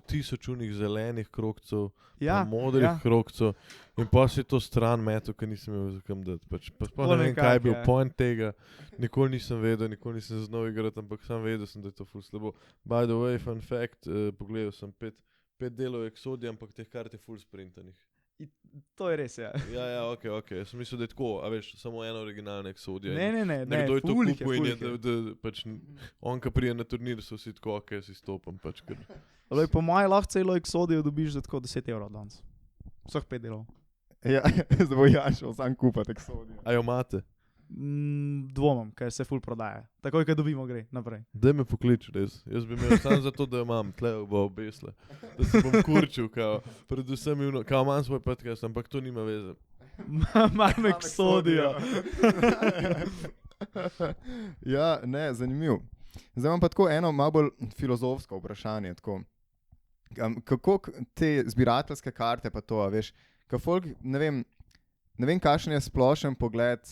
S1: 1000 unih zelenih krogcev, modrih krogcev in pa si to stran metal, ker nisem imel za kam dati. Pa ne vem, kaj je bil point tega, nikoli nisem vedel, nikoli nisem znal igrati, ampak sam vedel sem, da je to ful slabo. By the way, fun fact, pogledal sem 5 delov Exodia, ampak teh kart je ful sprintanih.
S3: To je res, ja.
S1: Ja, ok. Jaz sem mislil, da je tako, a veš, samo eno originalno Exodia.
S3: Ne,
S1: nekdo je to kupil in je, da pač on, ki prije na turnir, so vsi tako, ok, si stopam pač.
S3: Po moje lahko celo Exodio dobiš za tako 10 € danes. Vseh 5 delov.
S2: Ja, zdaj bo Janšel sam kupati Exodio.
S1: A jo imate?
S3: Dvomam, ker se ful prodaja. Takoj, ko dobimo, gre naprej.
S1: Daj me poklič, res. Jaz bi imel samo zato, da jo imam tle v obesle. Da se bom kurčil, kao. Predvsem kao imam svoj podcast, ampak to nima veze.
S3: Imam Exodio.
S2: Ja, ne, zanimiv. Zdaj imam pa tako eno malo bolj filozofsko vprašanje. Tako. Kako te zbirateljske karte pa to, veš, ka folk, ne vem, kakšen je splošen pogled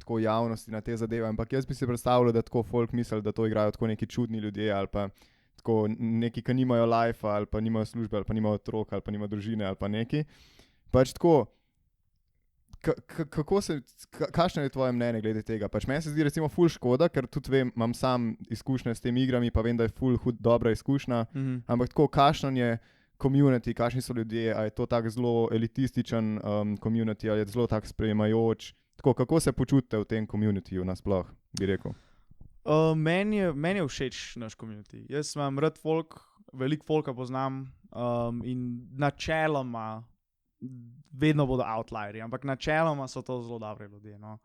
S2: tako javnosti na te zadeve, ampak jaz bi si predstavljal, da tako folk misli, da to igrajo tako neki čudni ljudje ali pa tako neki, ki nimajo life ali pa nimajo službe ali pa nimajo otrok ali pa nimajo družine ali pa neki. Pač tako, kakšno je tvoje mnenje glede tega? Pač meni se zdi recimo ful škoda, ker tudi vem, imam sam izkušnje s temi igrami, pa vem, da je ful dobra izkušnja, ampak tako, kakšen je community, kakšni so ljudje, a je to tak zelo elitističen community, ali je zelo tak sprejemajoč. Tako, kako se počutite v tem communityju nasploh, bi rekel?
S3: Meni je všeč naš community. Jaz imam rad folk, veliko folka poznam in načeloma vedno bodo outlierji, ampak načeloma so to zelo dobri ljudje. No.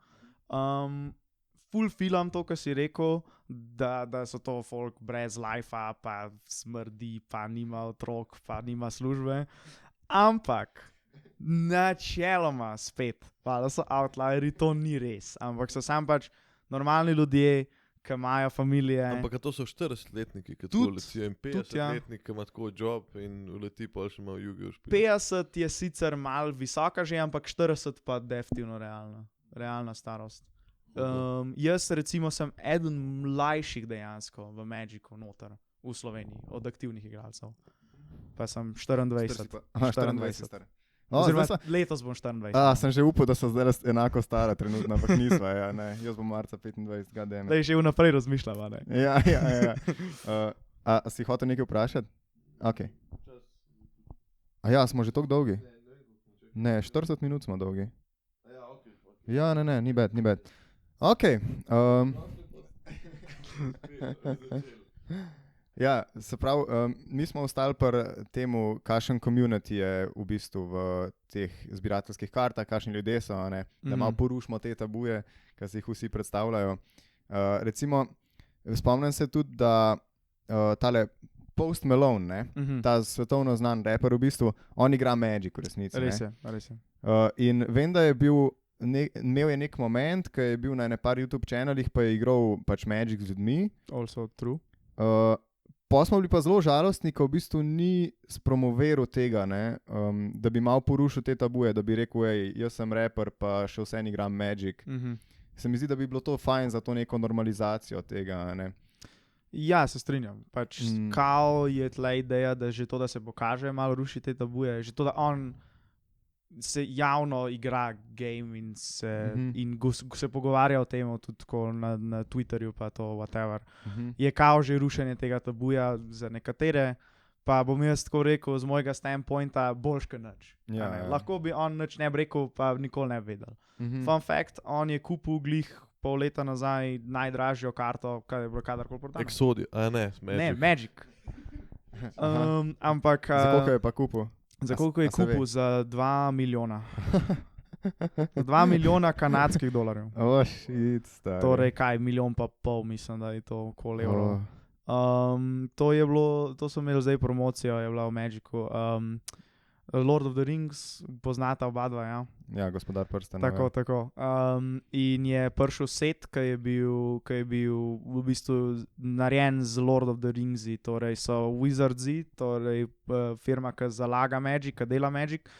S3: Ful filam to, kar si rekel, da so to folk brez life-a, pa smrdi, pa nima otrok, pa nima službe. Ampak načeloma spet, pa da so outlierji, to ni res. Ampak so sam pač normalni ljudje, ki imajo familije.
S1: Ampak to so 40-letniki, ki to letijo, in 50-letnik, ki ima tako job in uleti pa še malo Yu-Gi-Oh špil.
S3: 50 je sicer malo visoka že, ampak 40 pa definitivno realna starost. Jaz recimo sem eden mlajših dejansko v Magicu noter v Sloveniji, od aktivnih igralcev. Pa sem 24.
S2: 24 star.
S3: Letos bom 24.
S2: Sem že upal, da so zdaj enako stara trenutno, ampak nisva, ja, ne. Jaz bom marca 25, goddammit.
S3: Da je že vnaprej razmišljala, ne?
S2: Ja. A si hotel nekaj vprašati? Ok. A ja, smo že toliko dolgi? Ne, 40 minut smo dolgi. Ja, ne, ni bad. Ok, Ja, se pravi, mi smo ostali pri temu, kakšen community je v bistvu v teh zbirateljskih kartah, kakšni ljudje so, ne? Da malo porušimo te tabuje, ki si jih vsi predstavljajo. Recimo, spomnim se tudi, da tale Post Malone, ta svetovno znan raper, v bistvu, on igra Magic v resnici.
S3: Res je, res je.
S2: In vem, da je bil, imel je nek moment, ko je bil na par YouTube kanalih, pa je igral pač Magic z ljudmi.
S3: Also true.
S2: Pa smo bili pa zelo žalostni, ko v bistvu ni spromoviral tega, da bi malo porušil te tabuje, da bi rekel, jaz sem raper, pa še vseeno igram Magic. Se mi zdi, da bi bilo to fajn za to neko normalizacijo tega, ne?
S3: Ja, se strinjam. Pač kao je tle ideja, da že to, da se pokaže, malo ruši te tabuje, že to, da on se javno igra game in se pogovarja o tem, tudi tako na Twitterju, pa to whatever. Je kao že rušenje tega tabuja za nekatere, pa bom jaz tako rekel, z mojega standpointa, boljš kot nič. Lahko bi on nič ne bi rekel, pa nikoli ne bi vedel. Fun fact, on je kupil glih pol leta nazaj najdražjo karto, kaj je bilo kadarkoli prodano.
S1: Exodus, Magic.
S3: Ne, Magic. Ampak...
S2: Za koliko je pa kupil?
S3: Za koliko je kupil? Za 2 milijona. 2 milijona kanadskih dolarjev.
S2: Oh, shit, stari.
S3: Torej, kaj, 1,5 milijona, mislim, da je to okoli evrov. To so imeli zdaj promocijo, je bila v Magicu. Lord of the Rings, poznata oba dva, ja.
S2: Ja, Gospodar prstanov.
S3: Tako. In je prišel set, ki je bil v bistvu narejen z Lord of the Ringsi, torej so Wizardsi, torej firma, ki zalaga Magic, ki dela Magic,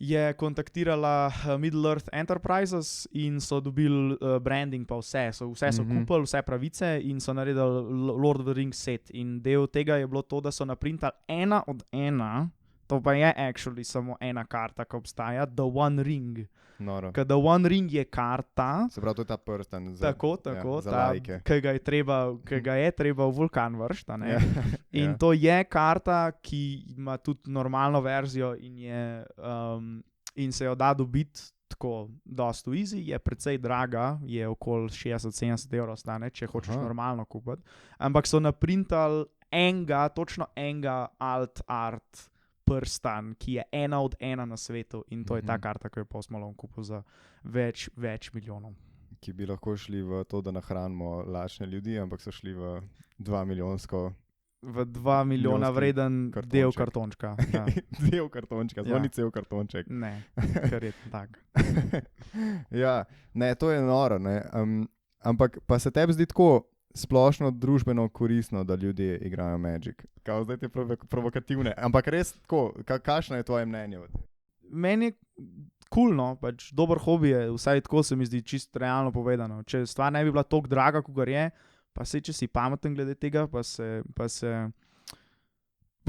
S3: je kontaktirala Middle-earth Enterprises in so dobili branding pa vse. Vse so kupili, vse pravice in so naredili Lord of the Rings set. In del tega je bilo to, da so naprintali 1 od 1, to pa je actually samo ena karta, ki obstaja, The One Ring.
S2: Noro.
S3: Ker The One Ring je karta.
S2: Se pravi, to je ta prsten
S3: za lajke. Ki ga je treba v vulkan vršiti. In to je karta, ki ima tudi normalno verzijo in se jo da dobiti tako dost easy, je precej draga, je okoli 60-70 evrov stane, če hočeš normalno kupiti. Ampak so naprintali točno enega alt art prstan, ki je 1 od 1 na svetu in to je ta karta, ki jo Post Malone kupil za več milijonov.
S2: Ki bi lahko šli v to, da nahranimo lačne ljudi, ampak so šli v 2 milijonsko.
S3: V 2 milijona vreden del kartončka. Ja.
S2: Del kartončka, zvoni cel kartonček.
S3: Ne, ker je tak.
S2: Ja, ne, to je noro, ne. Ampak pa se tebi zdi tako splošno družbeno koristno, da ljudje igrajo Magic. Kao zdaj te provokativne, ampak res tako, kakšno je tvoje mnenje?
S3: Meni je coolno, pač dober hobi je, vsaj tako se mi zdi čisto realno povedano. Če stvar ne bi bila toliko draga, kot je, pa se če si pameten glede tega, pa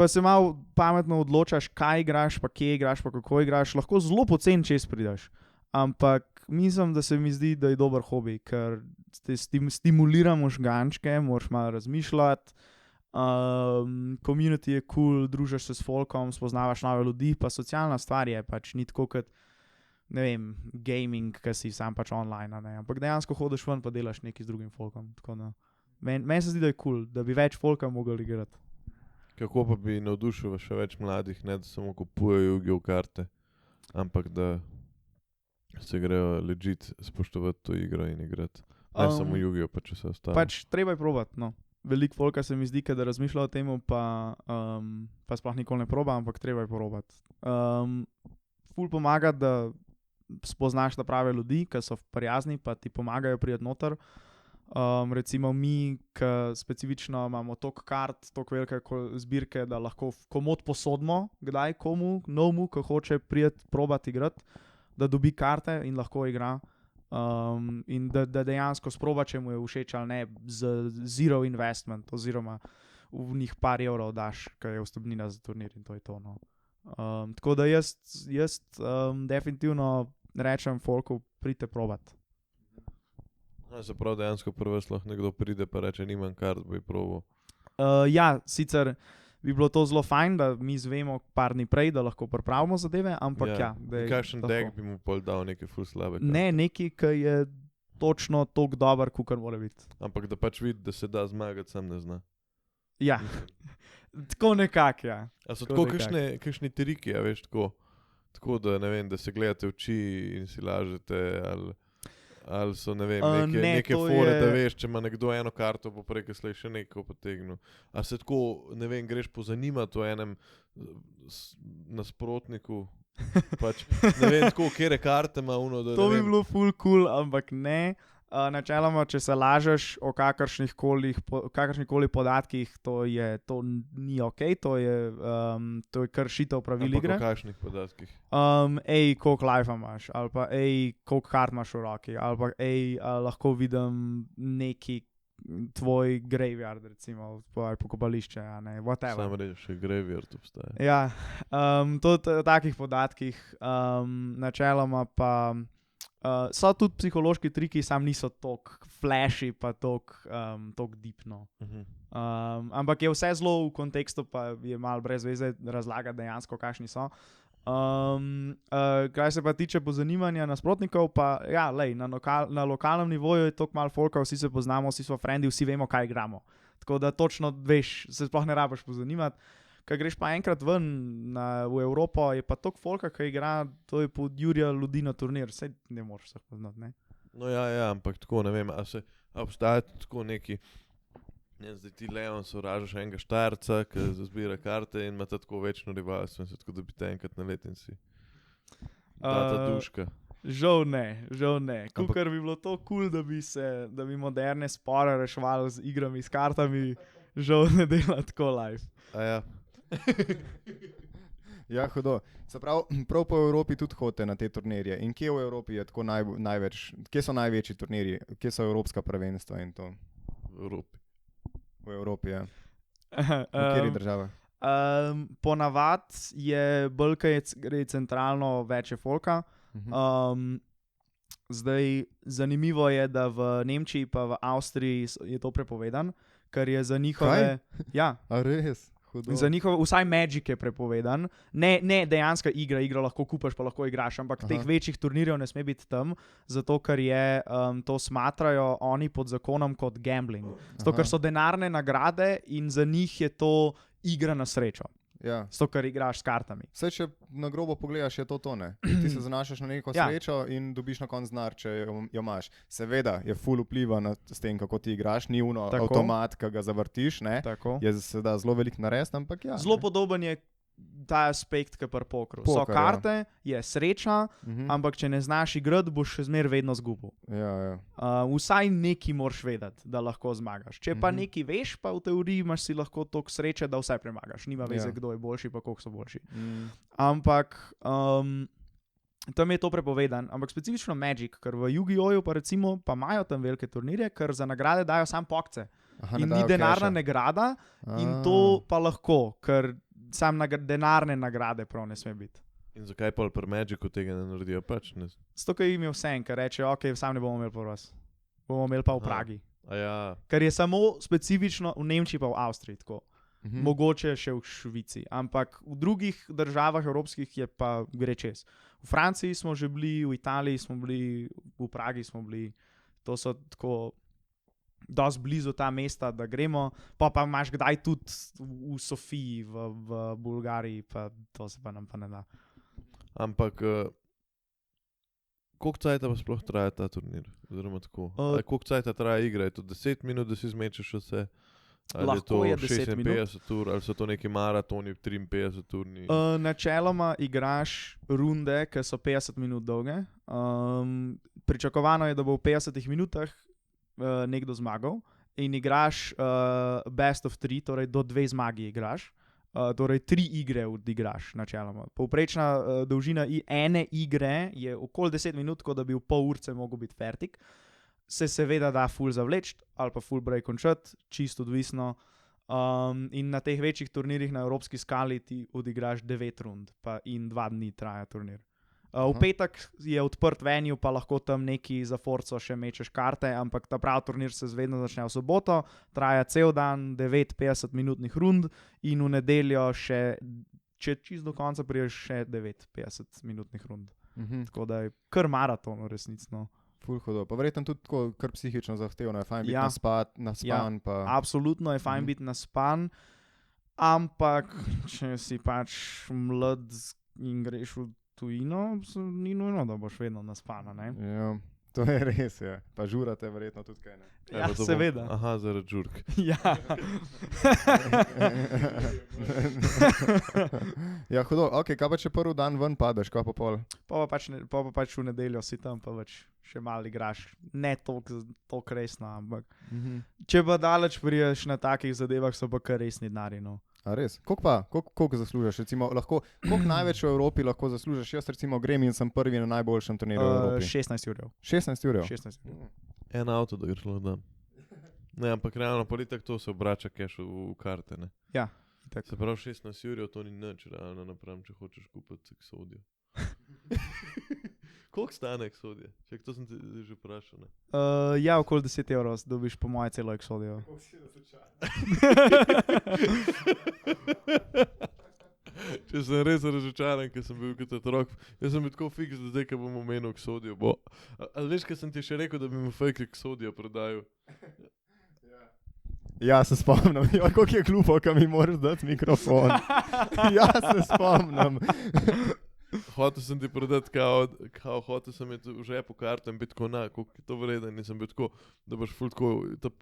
S3: se malo pametno odločaš, kaj igraš, pa kje igraš, pa kako igraš, lahko zelo poceni čez prideš. Ampak mislim, da se mi zdi, da je dober hobi, ker te stimulira možgančke, moraš malo razmišljati, community je cool, družiš se s folkom, spoznavaš nove ljudi, pa socialna stvar je pač ni tako kot, ne vem, gaming, ki si sam pač online, ne? Ampak dejansko hodiš ven pa delaš nekaj z drugim folkom. Meni se zdi, da je cool, da bi več folka mogli igrati.
S1: Kako pa bi navdušil še več mladih, ne da samo kupujejo Yu-Gi-Oh karte, ampak da se grejo legit spoštovati to igro in igrati. Ne samo Yu-Gi-Oh, pa če se ostalo.
S3: Pač treba je probati, no. Veliko folka se mi zdi, da razmišlja o tem, pa sploh nikoli ne proba, ampak treba je probati. Ful pomaga, da spoznaš prave ljudi, ki so prijazni, pa ti pomagajo priti noter. Recimo mi, ki specifično imamo toliko kart, toliko velike zbirke, da lahko komod posodimo, kdaj komu, novemu, ki hoče priti probati igrati, da dobi karte in lahko igra. In da dejansko sproba, če mu je všeč ali ne, z zero investment, oziroma v njih par evrov daš, ki je vstopnina za turnir in to je to. No. Tako da jaz definitivno rečem folku, pridite probati.
S1: Se pravi, dejansko prvo lahko nekdo pride pa reče, nimam kart, bi probal.
S3: Ja, sicer bi bilo to zelo fajn, da mi zvemo par dni prej, da lahko pripravimo zadeve, ampak ja.
S1: Kakšen deck bi mu pol dal, nekaj ful slabe?
S3: Ne, nekaj, ki je točno toliko dober, kot mora biti.
S1: Ampak da pač vidi, da se da zmagati, sam ne zna.
S3: Ja, tako nekako, ja.
S1: A so
S3: Tako
S1: tako kakšni triki, a veš, tako da ne vem, da se gledate v oči in si lažete, ali so ne vem, neke
S3: to
S1: fore,
S3: je-
S1: da veš, če ima nekdo eno karto, pa prej slej še neko potegnil. A se tako, ne vem, greš pozanimati o enem nasprotniku, pač ne vem, tako, kere karte ima uno, da
S3: To
S1: ne
S3: bi
S1: vem.
S3: bilo full cool, ampak ne. Načeloma, če se lažeš o kakršnih koli podatkih, to ni ok, to je kršitev pravil
S1: Ampak
S3: igre.
S1: o kakšnih podatkih?
S3: Koliko life imaš, ali pa koliko kart imaš v roki, ali pa lahko vidim neki tvoj graveyard, recimo, ali pokopališče, a ne, whatever.
S1: Sam reči, še graveyard obstaja.
S3: Ja, to o takih podatkih, načeloma pa so tudi psihološki triki, sam niso tako flashy, pa tako deepno. Ampak je vse zelo v kontekstu, pa je malo brez veze razlagati dejansko, kakšni so. Kar se pa tiče pozanimanja nasprotnikov, pa ja, lej, na lokalnem nivoju je toliko malo folka, vsi se poznamo, vsi smo frendi, vsi vemo, kaj igramo. Tako da točno veš, se sploh ne rabiš pozanimati. Ko greš pa enkrat ven v Evropo, je pa toliko folka, ki igra, to je pod Jurija ljudi na turnir, saj ne moreš se poznati, ne?
S1: No ja, ampak tako, ne vem, a obstaja tako neki, ne vem, zdaj ti Leon sovražaš enega Štajerca, ki zbira karte in ima tako večno rivalstvo in se tako dobite enkrat na let in si data duška.
S3: Žal ne. Kukor bi bilo to kul, da bi moderne spore reševali z igrami, s kartami, žal ne dela tako live.
S1: A ja,
S2: Ja, hudo. Se pravi, prav po Evropi tudi hodite na te turnirje. In kje v Evropi je tako največ, kje so največji turnirji, kje so evropska prvenstva in to?
S1: v Evropi.
S2: V Evropi, ja. V kateri državi?
S3: Ponavad je bolj, kaj gre centralno, več je folka. Zdaj, zanimivo je, da v Nemčiji pa v Avstriji je to prepovedan, ker je za njihove... Ja,
S2: A res? Hudo.
S3: za njihove, vsaj Magic je prepovedan. Ne dejanska igro lahko kupaš, pa lahko igraš, ampak
S2: Aha.
S3: teh večjih turnirjev ne sme biti tam, zato ker je, to smatrajo oni pod zakonom kot gambling. Zato
S2: Aha.
S3: ker so denarne nagrade in za njih je to igra na srečo.
S2: Ja.
S3: Zato ker igraš s kartami.
S2: Saj, če na grobo pogledaš, je to ne. Ti se zanašaš na neko
S3: Ja.
S2: srečo in dobiš na koncu denar, če jo imaš. Seveda je ful vpliva s tem, kako ti igraš, ni uno
S3: Tako.
S2: avtomat, ki ga zavrtiš, ne.
S3: Tako.
S2: Je se da zelo velik narediti, ampak ja.
S3: Zelo
S2: ne.
S3: podoben je ta aspekt, kot pri pokru. So
S2: Poker, ja.
S3: karte, je sreča, ampak če ne znaš igrati, boš še zmeraj vedno zgubil.
S2: Ja.
S3: Vsaj nekaj moraš vedeti, da lahko zmagaš. Če pa
S2: Mhm.
S3: nekaj veš, pa v teoriji imaš si lahko toliko sreče, da vse premagaš. Nima veze,
S2: Ja.
S3: kdo je boljši, pa koliko so boljši.
S2: Mm.
S3: Ampak tam je to prepovedan. Ampak specifično Magic, ker v Yu-Gi-Oh! Pa recimo pa imajo tam velike turnirje, ker za nagrade dajo sam pokce.
S2: Aha,
S3: In
S2: ne
S3: ni
S2: dajo
S3: denarna
S2: keša.
S3: nagrada, in to pa lahko, ker sam denarne nagrade prav ne sme biti.
S1: In zakaj pa pri Magicu tega ne naredijo? Pač ne.
S3: Zato, ker jim je vse, ker reče, ok, sam ne bomo imeli po vas. Bomo imeli pa v
S1: Aha.
S3: Pragi.
S1: A ja,
S3: Ker je samo specifično v Nemčiji pa v Avstriji tako.
S2: Mhm.
S3: Mogoče še v Švici, ampak v drugih državah evropskih je pa gre čez. V Franciji smo že bili, v Italiji smo bili, v Pragi smo bili, to so tako dosti blizu ta mesta, da gremo, pa imaš kdaj tudi v Sofiji, v Bulgariji, pa to se pa nam pa ne da.
S1: ampak koliko cajta pa sploh traja ta turnir? Oziroma tako. Koliko cajta traja igra? Je to 10 minut, da si zmečeš vse? Ali
S3: Lahko
S1: je
S3: je
S1: to
S3: 10 minut.
S1: 56 ur, ali so to neki maratoni, 53 urni?
S3: Načeloma igraš runde, ki so 50 minut dolge. Pričakovano je, da bo v 50 minutah nekdo zmagal in igraš best of 3, torej do 2 zmagi igraš. Torej 3 igre odigraš načeloma. Povprečna dolžina ene igre je okoli 10 minut, tako da bi v pol urce mogel biti fertik. Se seveda da full zavleči ali pa full break končati, čisto odvisno. In na teh večjih turnirjih na evropski skali ti odigraš 9 rund in 2 dni traja turnir. V petek je odprt venue, pa lahko tam neki za forco še mečeš karte, ampak ta pravi turnir se vedno začne v soboto, traja cel dan, 9 50-minutnih rund in v nedeljo še, če čisto do konca priješ, še 9 50-minutnih rund.
S2: Mhm.
S3: Tako da je kar maraton, resnično.
S2: Ful hudo. Pa verjetno tudi tako kar psihično zahtevno, je fajn biti
S3: Ja.
S2: naspan. Pa...
S3: Absolutno je fajn biti naspan, ampak če si pač mlad in greš v tujino, ni nujno, da boš vedno naspana, ne?
S2: Ja, to je res, ja. Pa žurate verjetno tudi kaj, ne?
S3: Ja, seveda.
S1: Aha, zaradi žurk.
S3: Ja.
S2: Ja, hudo. Ok, kaj pa če prvi dan ven padeš, kaj pa pol?
S3: Pa pa pač v nedeljo si tam, pa več še malo igraš. Ne toliko resno, ampak če pa daleč priješ na takih zadevah, so pa kar resni denarji, no.
S2: A res? Koliko zaslužiš? Recimo, koliko največ v Evropi lahko zaslužiš? Jaz recimo grem in sem prvi na najboljšem turnirju v Evropi.
S3: 16 ur.
S2: 16 ur?
S3: 16 ur.
S1: En avto, da greš lahko dan. Ne, ampak realno, politik to se obrača cash v karte, ne.
S3: Ja, tako.
S1: Se pravi 16 ur, to ni nič realno napram, če hočeš kupiti Exodio. Koliko stane Exodia? Čak, to sem te že vprašal, ne?
S3: Ja, okoli 10 evrov dobiš po moje celo Exodio.
S1: Če sem res razočaran, ker sem bil kot otrok. Jaz sem bil tako fiks, da zdaj, ko bom omenil Exodio, bo... Ali veš, kaj sem ti še rekel, da bi mu fake Exodio prodajal?
S2: Ja, se spomnim. Ja, koliko je glupo, ko mi moraš dati mikrofon. Ja, se spomnim.
S1: Hotel sem ti prodati kao hotel sem je v žepu karto in biti tako koliko je to vreden in sem bil tako, da boš ful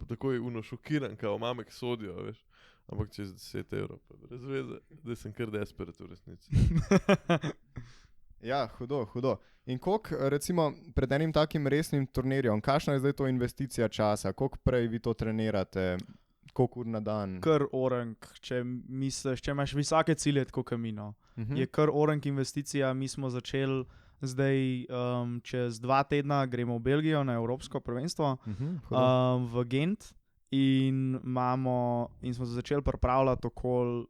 S1: takoj šokiran, kao imam Exodio, veš. Ampak čez 10 evrov, pa brez veze, da sem kar desperate v resnici.
S2: Ja, hudo. In koliko, recimo, pred enim takim resnim turnirjem, kakšna je zdaj to investicija časa? Koliko prej vi to trenirate? Koliko ur na dan?
S3: Kar orang, če misliš, če imaš visoke cilje, tako kamino. Je kar orang investicija, mi smo začeli zdaj, čez 2 tedna gremo v Belgijo na Evropsko prvenstvo, v Gent in smo se začeli pripravljati okoli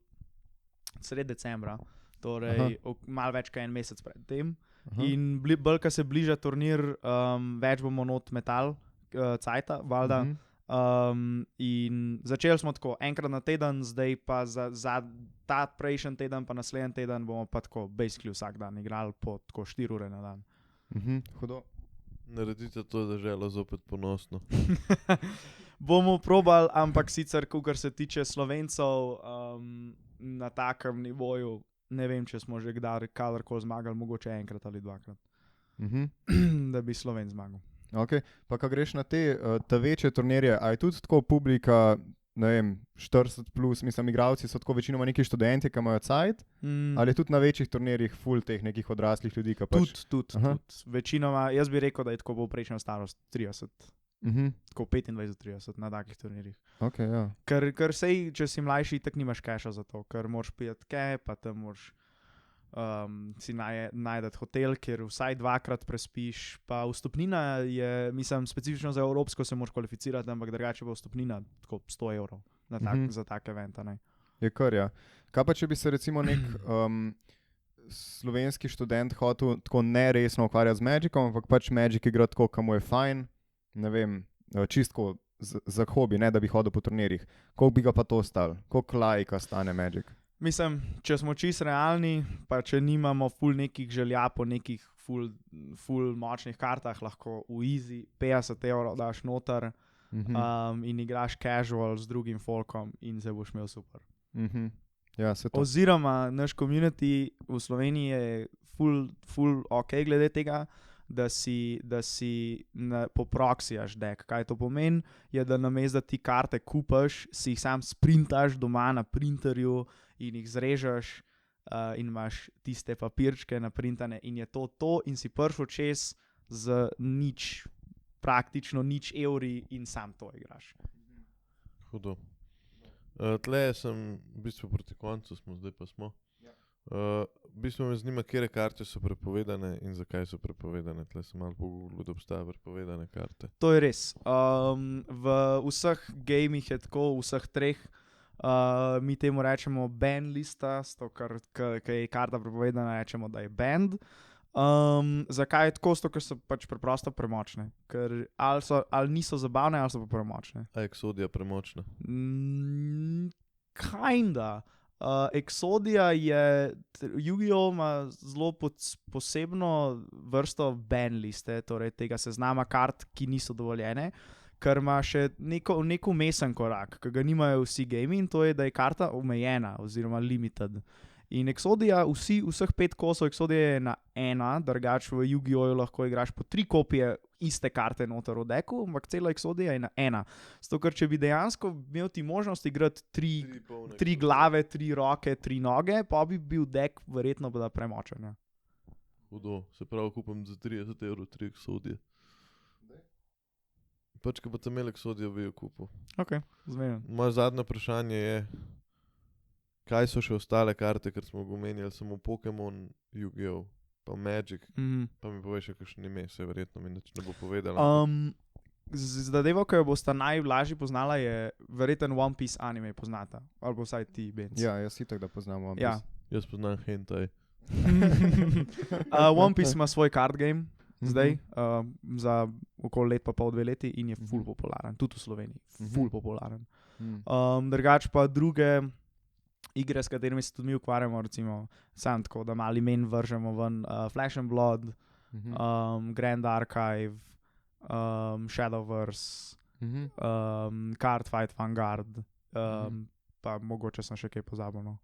S3: sred decembra, torej malo več kot en mesec pred tem. In bolj, ko se bliža turnir, več bomo not metal, cajta, valjda. In začeli smo tako enkrat na teden, zdaj pa za ta prejšnji teden pa naslednji teden bomo pa tako basically vsak dan igrali po tako 4 ure na dan.
S2: Hudo.
S1: Naredite to, da želo zopet ponosno.
S3: Bomo probali, ampak sicer, kar se tiče Slovencev na takem nivoju, ne vem, če smo že kadarkoli zmagali, mogoče enkrat ali dvakrat, da bi Sloven zmagal.
S2: Ok, pa ko greš na te večje turnirje, a je tudi tako publika, ne vem, 40 plus, mislim, igralci so tako večinoma neki študenti, ki imajo cajt, ali je tudi na večjih turnirjih ful teh nekih odraslih ljudi, ki pač...
S3: Tudi. Večinoma, jaz bi rekel, da je tako povprečna starost 30, tako 25-30 na takih turnirjih.
S2: Ok, ja.
S3: Ker sej, če si mlajši, tak nimaš keša za to, ker moraš pijati kaj, pa tam moraš si najdete hotel, kjer vsaj 2-krat prespiš, pa vstopnina je, mislim, specifično za evropsko se moraš kvalificirati, ampak drugače bo vstopnina tako 100 evrov za tak event, ne.
S2: Je kar, ja. Kaj pa, če bi se recimo nek slovenski študent hotel tako neresno ukvarjati z Magicom, ampak pač Magic igra tako, kam je fajn, ne vem, čistko za hobi, ne da bi hodil po turnirjih. Koliko bi ga pa to stalo? Koliko lajka stane Magic?
S3: Mislim, če smo čisto realni, pa če nimamo ful nekih želja po nekih ful močnih kartah, lahko v easy 50 evrov daš noter in igraš casual z drugim folkom in se boš imel super.
S2: Ja, se to.
S3: Oziroma, naš community v Sloveniji je ful ok glede tega, da si po proxijaš deck. Kaj to pomeni? Je, da namesto da ti karte kupaš, si jih sam sprintaš doma na printerju in jih zrežeš in imaš tiste papirčke naprintane in je to in si prišel čez z praktično nič evri in sam to igraš.
S1: Hudo. Tle sem, v bistvu proti koncu smo, zdaj pa smo. V bistvu me zanima, kere karte so prepovedane in zakaj so prepovedane. Tle sem malo pogooglil, da obstaja prepovedane karte.
S3: To je res. V vseh gamih je tako, v vseh 3. Mi temu rečemo ban lista, ker je karta prepovedana, rečemo, da je banned. Zakaj je tako? Ker so pač preprosto premočne. Ker ali niso zabavne, ali so pa premočne.
S1: A Exodia premočna?
S3: Kinda. Exodia je, Yu-Gi-Oh! Ima zelo posebno vrsto ban liste, torej tega seznama kart, ki niso dovoljene, ker ima še neko mesen korak, ki ga nimajo vsi gaming, in to je, da je karta omejena oziroma limited. In Exodia, vseh 5 kosov Exodia je na 1, drugače v Yu-Gi-Oh! Lahko igraš po 3 kopije iste karte noter v deku, ampak cela Exodia je na 1. Zato, ker če bi dejansko imel ti možnost igrati 3 glave, 3 roke, 3 noge, pa bi bil dek verjetno premočen. Ja.
S1: Hudo, se pravi, kupam za 30 € 3 Exodije. Pač, ko boste imeli Exodijo, bi jo kupil.
S3: Ok, zmerno.
S1: Moje zadnje vprašanje je, kaj so še ostale karte, ker smo ga omenjali, samo Pokémon, Yu-Gi-Oh! Pa Magic, pa mi poveš še kakšno ime, se verjetno mi nič ne bo povedala.
S3: Zadevo, ki jo boste najlažje poznala, je verjeten One Piece anime poznata. Ali pa vsaj ti, Benz.
S2: Ja, jaz itak, da poznam One Piece.
S3: Ja.
S1: Jaz poznam hentai.
S3: One Piece ima svoj card game zdaj, za okoli let pa pol 2 leti in je ful popularen, tudi v Sloveniji, ful popularen. Drugače pa druge igre, s katerimi se tudi mi ukvarjamo, recimo sam tako, da malo imen vržemo ven, Flash and Blood, Grand Archive, Shadowverse, Card Fight Vanguard, pa mogoče sem še kaj pozabil. No.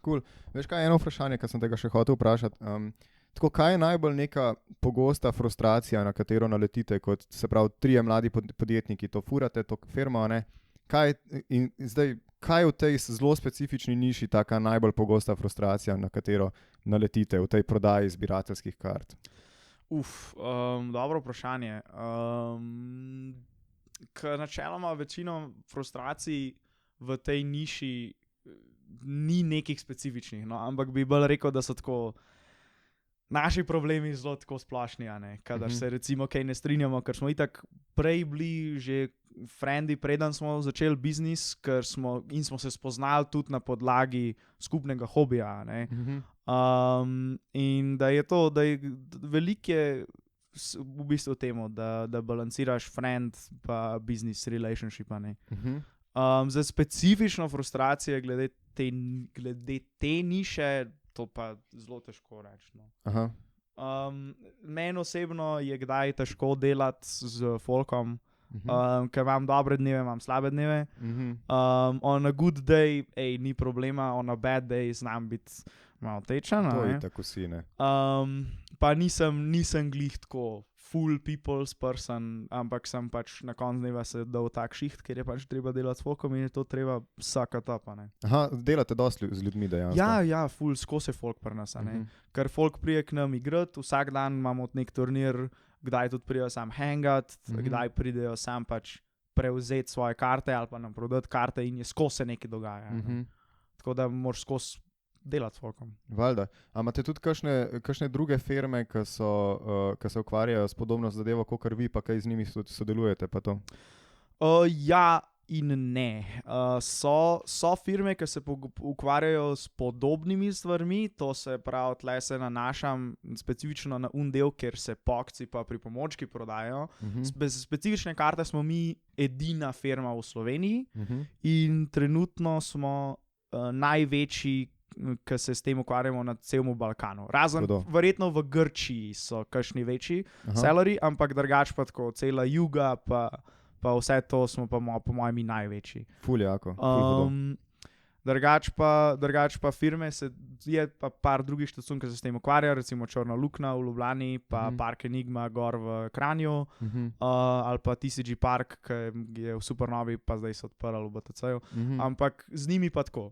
S2: Cool. Veš kaj, eno vprašanje, ki sem tega še hotel vprašati. Tako, kaj je najbolj neka pogosta frustracija, na katero naletite, kot se pravi 3 mladi podjetniki, to furate, to firmo, ne? Kaj v tej zelo specifični niši taka najbolj pogosta frustracija, na katero naletite v tej prodaji zbirateljskih kart?
S3: Dobro vprašanje. Načeloma večino frustracij v tej niši ni nekih specifičnih, no, ampak bi bolj rekel, da so tako naši problemi zelo tako splošni, kadar se recimo kaj ne strinjamo, ker smo itak prej bili že frendi, preden smo začeli biznis, in smo se spoznali tudi na podlagi skupnega hobija. In da je to, da je veliko je v bistvu temu, da balanciraš friend pa business relationship. Za specifično frustracijo glede te niše, to pa zelo težko reči. No. Meni osebno je kdaj težko delati z folkom, ker imam dobre dneve, imam slabe dneve. On a good day, ni problema, on a bad day znam biti malo tečen.
S2: To je tako si, ne.
S3: Pa nisem glih tako full people's person, ampak sem pač na koncu dneva se dal tak šiht, ker je pač treba delati s folkom in je to treba vsaka topa.
S2: Delate dosti z ljudmi dejansko.
S3: Ja, full skozi folk pri nas. Ker folk prije k nam igrati, vsak dan imamo nek turnir, kdaj tudi pridejo sam hangat, kdaj pridejo sam pač prevzeti svoje karte ali pa nam prodati karte in je skozi se nekaj dogaja. Tako da moraš skozi delati s folkom.
S2: Valjda. A imate tudi kakšne druge firme, ki se ukvarjajo s podobno zadevo, kakor vi, pa kaj z njimi sodelujete pa to?
S3: Ja in ne. So firme, ki se ukvarjajo s podobnimi stvarmi, to se pravi, tle se nanašam specifično na del, kjer se pokci pa pripomočki prodajajo. Specifične karte smo mi edina firma v Sloveniji in trenutno smo največji, ki se s tem ukvarjamo na celem Balkanu. Razen verjetno v Grčiji so kakšni večji sellerji, ampak drugače pa tako cela Juga pa vse to smo pa po mojem mi največji.
S2: Ful jako.
S3: Drugač pa firme, je pa par drugih štacun, ki se s tem ukvarjajo, recimo Črna luknja v Ljubljani, pa Park Enigma gor v Kranju, ali pa TCG Park, ki je v Supernovi, pa zdaj so odprli v BTC-ju. Ampak z njimi pa tako.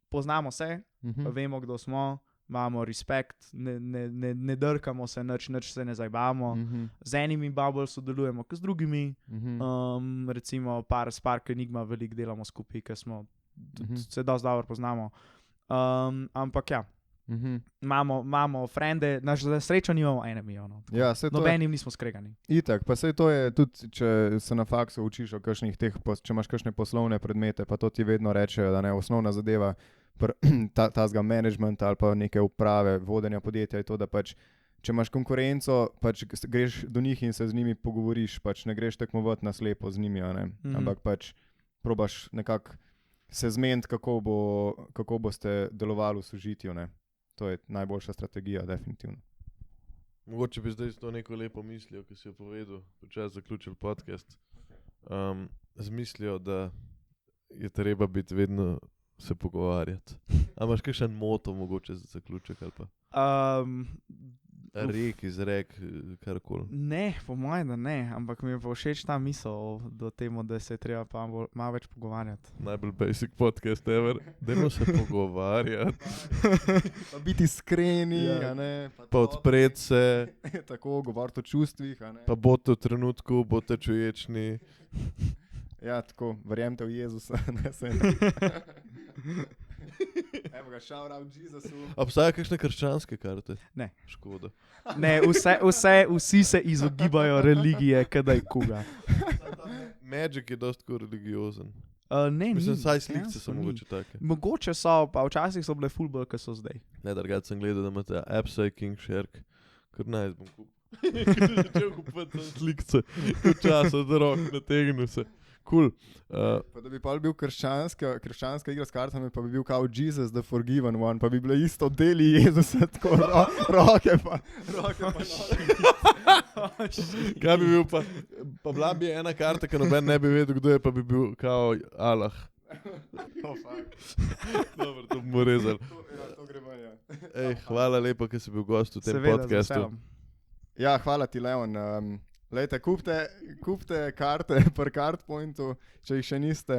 S3: Poznamo se, vemo, kdo smo, imamo respekt, ne drkamo se, nič se ne zajbamo. Z enimi bolj sodelujemo, kot z drugimi. Recimo s Park Enigma veliko delamo skupaj, ker smo se dosti dobro poznamo. Ampak ja, imamo frende, za srečo nimamo enemijev. No.
S2: Ja,
S3: nobenim nismo skregani.
S2: Itak, pa sej to je tudi, če se na faksu učiš o kakšnih teh, če imaš kakšne poslovne predmete, pa to ti vedno rečejo, da ne, osnovna zadeva tazga managementa ali pa neke uprave, vodenja podjetja je to, da pač, če imaš konkurenco, pač greš do njih in se z njimi pogovoriš, pač ne greš tekmovati na slepo z njimi, ampak pač probaš nekako se zmeniti, kako boste delovali v sožitju. Ne? To je najboljša strategija, definitivno.
S1: Mogoče bi zdaj to neko lepo mislijo, ki si jo povedal, počasi zaključil podcast. Z mislijo, da je treba biti vedno se pogovarjati. A imaš kakšen moto mogoče za zaključek ali pa? Rek, izrek, karkoli.
S3: Ne, po mojem, da ne, ampak mi je pa všeč ta misel do temu, da se je treba pa malo več pogovarjati.
S1: Najbolj basic podcast ever. Dajmo se pogovarjati.
S2: Pa biti iskreni,
S3: Ja.
S2: a ne?
S1: Pa odpreti se,
S2: Tako, govoriti o čustvih, a ne?
S1: pa bodite v trenutku, bodite čuječni.
S2: Ja, tako, verjemite v Jezusa, ne se. Evo ga, shout out Jezusu.
S1: Obstajajo kakšne krščanske karte?
S3: Ne.
S1: Škoda.
S3: Ne, vsi se izogibajo religije, kadaj koga.
S1: Magic je dosti religiozen.
S3: Ne,
S1: Mislim,
S3: ni,
S1: saj slikce
S3: dejansko
S1: so
S3: ni.
S1: mogoče take.
S3: Mogoče so, pa včasih so bile ful bolj, kot so zdaj.
S1: Ne, drugače sem gledal, da imate Apsai King Shark. Kar naj bom kupil. Začel kupiti slikce. Kot časa, da rok nategnil se. Cool.
S2: Pa da bi pa bil krščanska igra s kartami, pa bi bil kao Jesus the Forgiven One, pa bi bile isto deli Jezusa, tako roke pa noge.
S1: Kaj bi bil pa? Pa bila bi ena karta, ki noben ne bi vedel, kdo je, pa bi bil kao Allah.
S2: Oh, fuck.
S1: Dobro, to bomo rezali.
S2: To gre ven, ja.
S1: Ej, hvala lepa, ker si bil gost v tem
S3: Seveda, z
S1: podcastu.
S3: veseljem.
S2: Ja, hvala ti, Leon. Lejte, kupite karte pri Cardpointu, če jih še niste.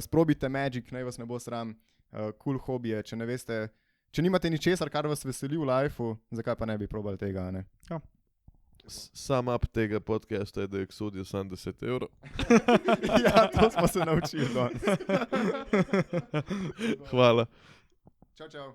S2: Sprobite Magic, naj vas ne bo sram. Cool hobije, če ne veste, če nimate ničesar, kar vas veseli v lifeu, zakaj pa ne bi probali tega, a ne?
S1: Sam up tega podcasta je, da je Exodio sam 10 €.
S2: Ja, to smo se naučili danes.
S1: Hvala.
S2: Čau, čau.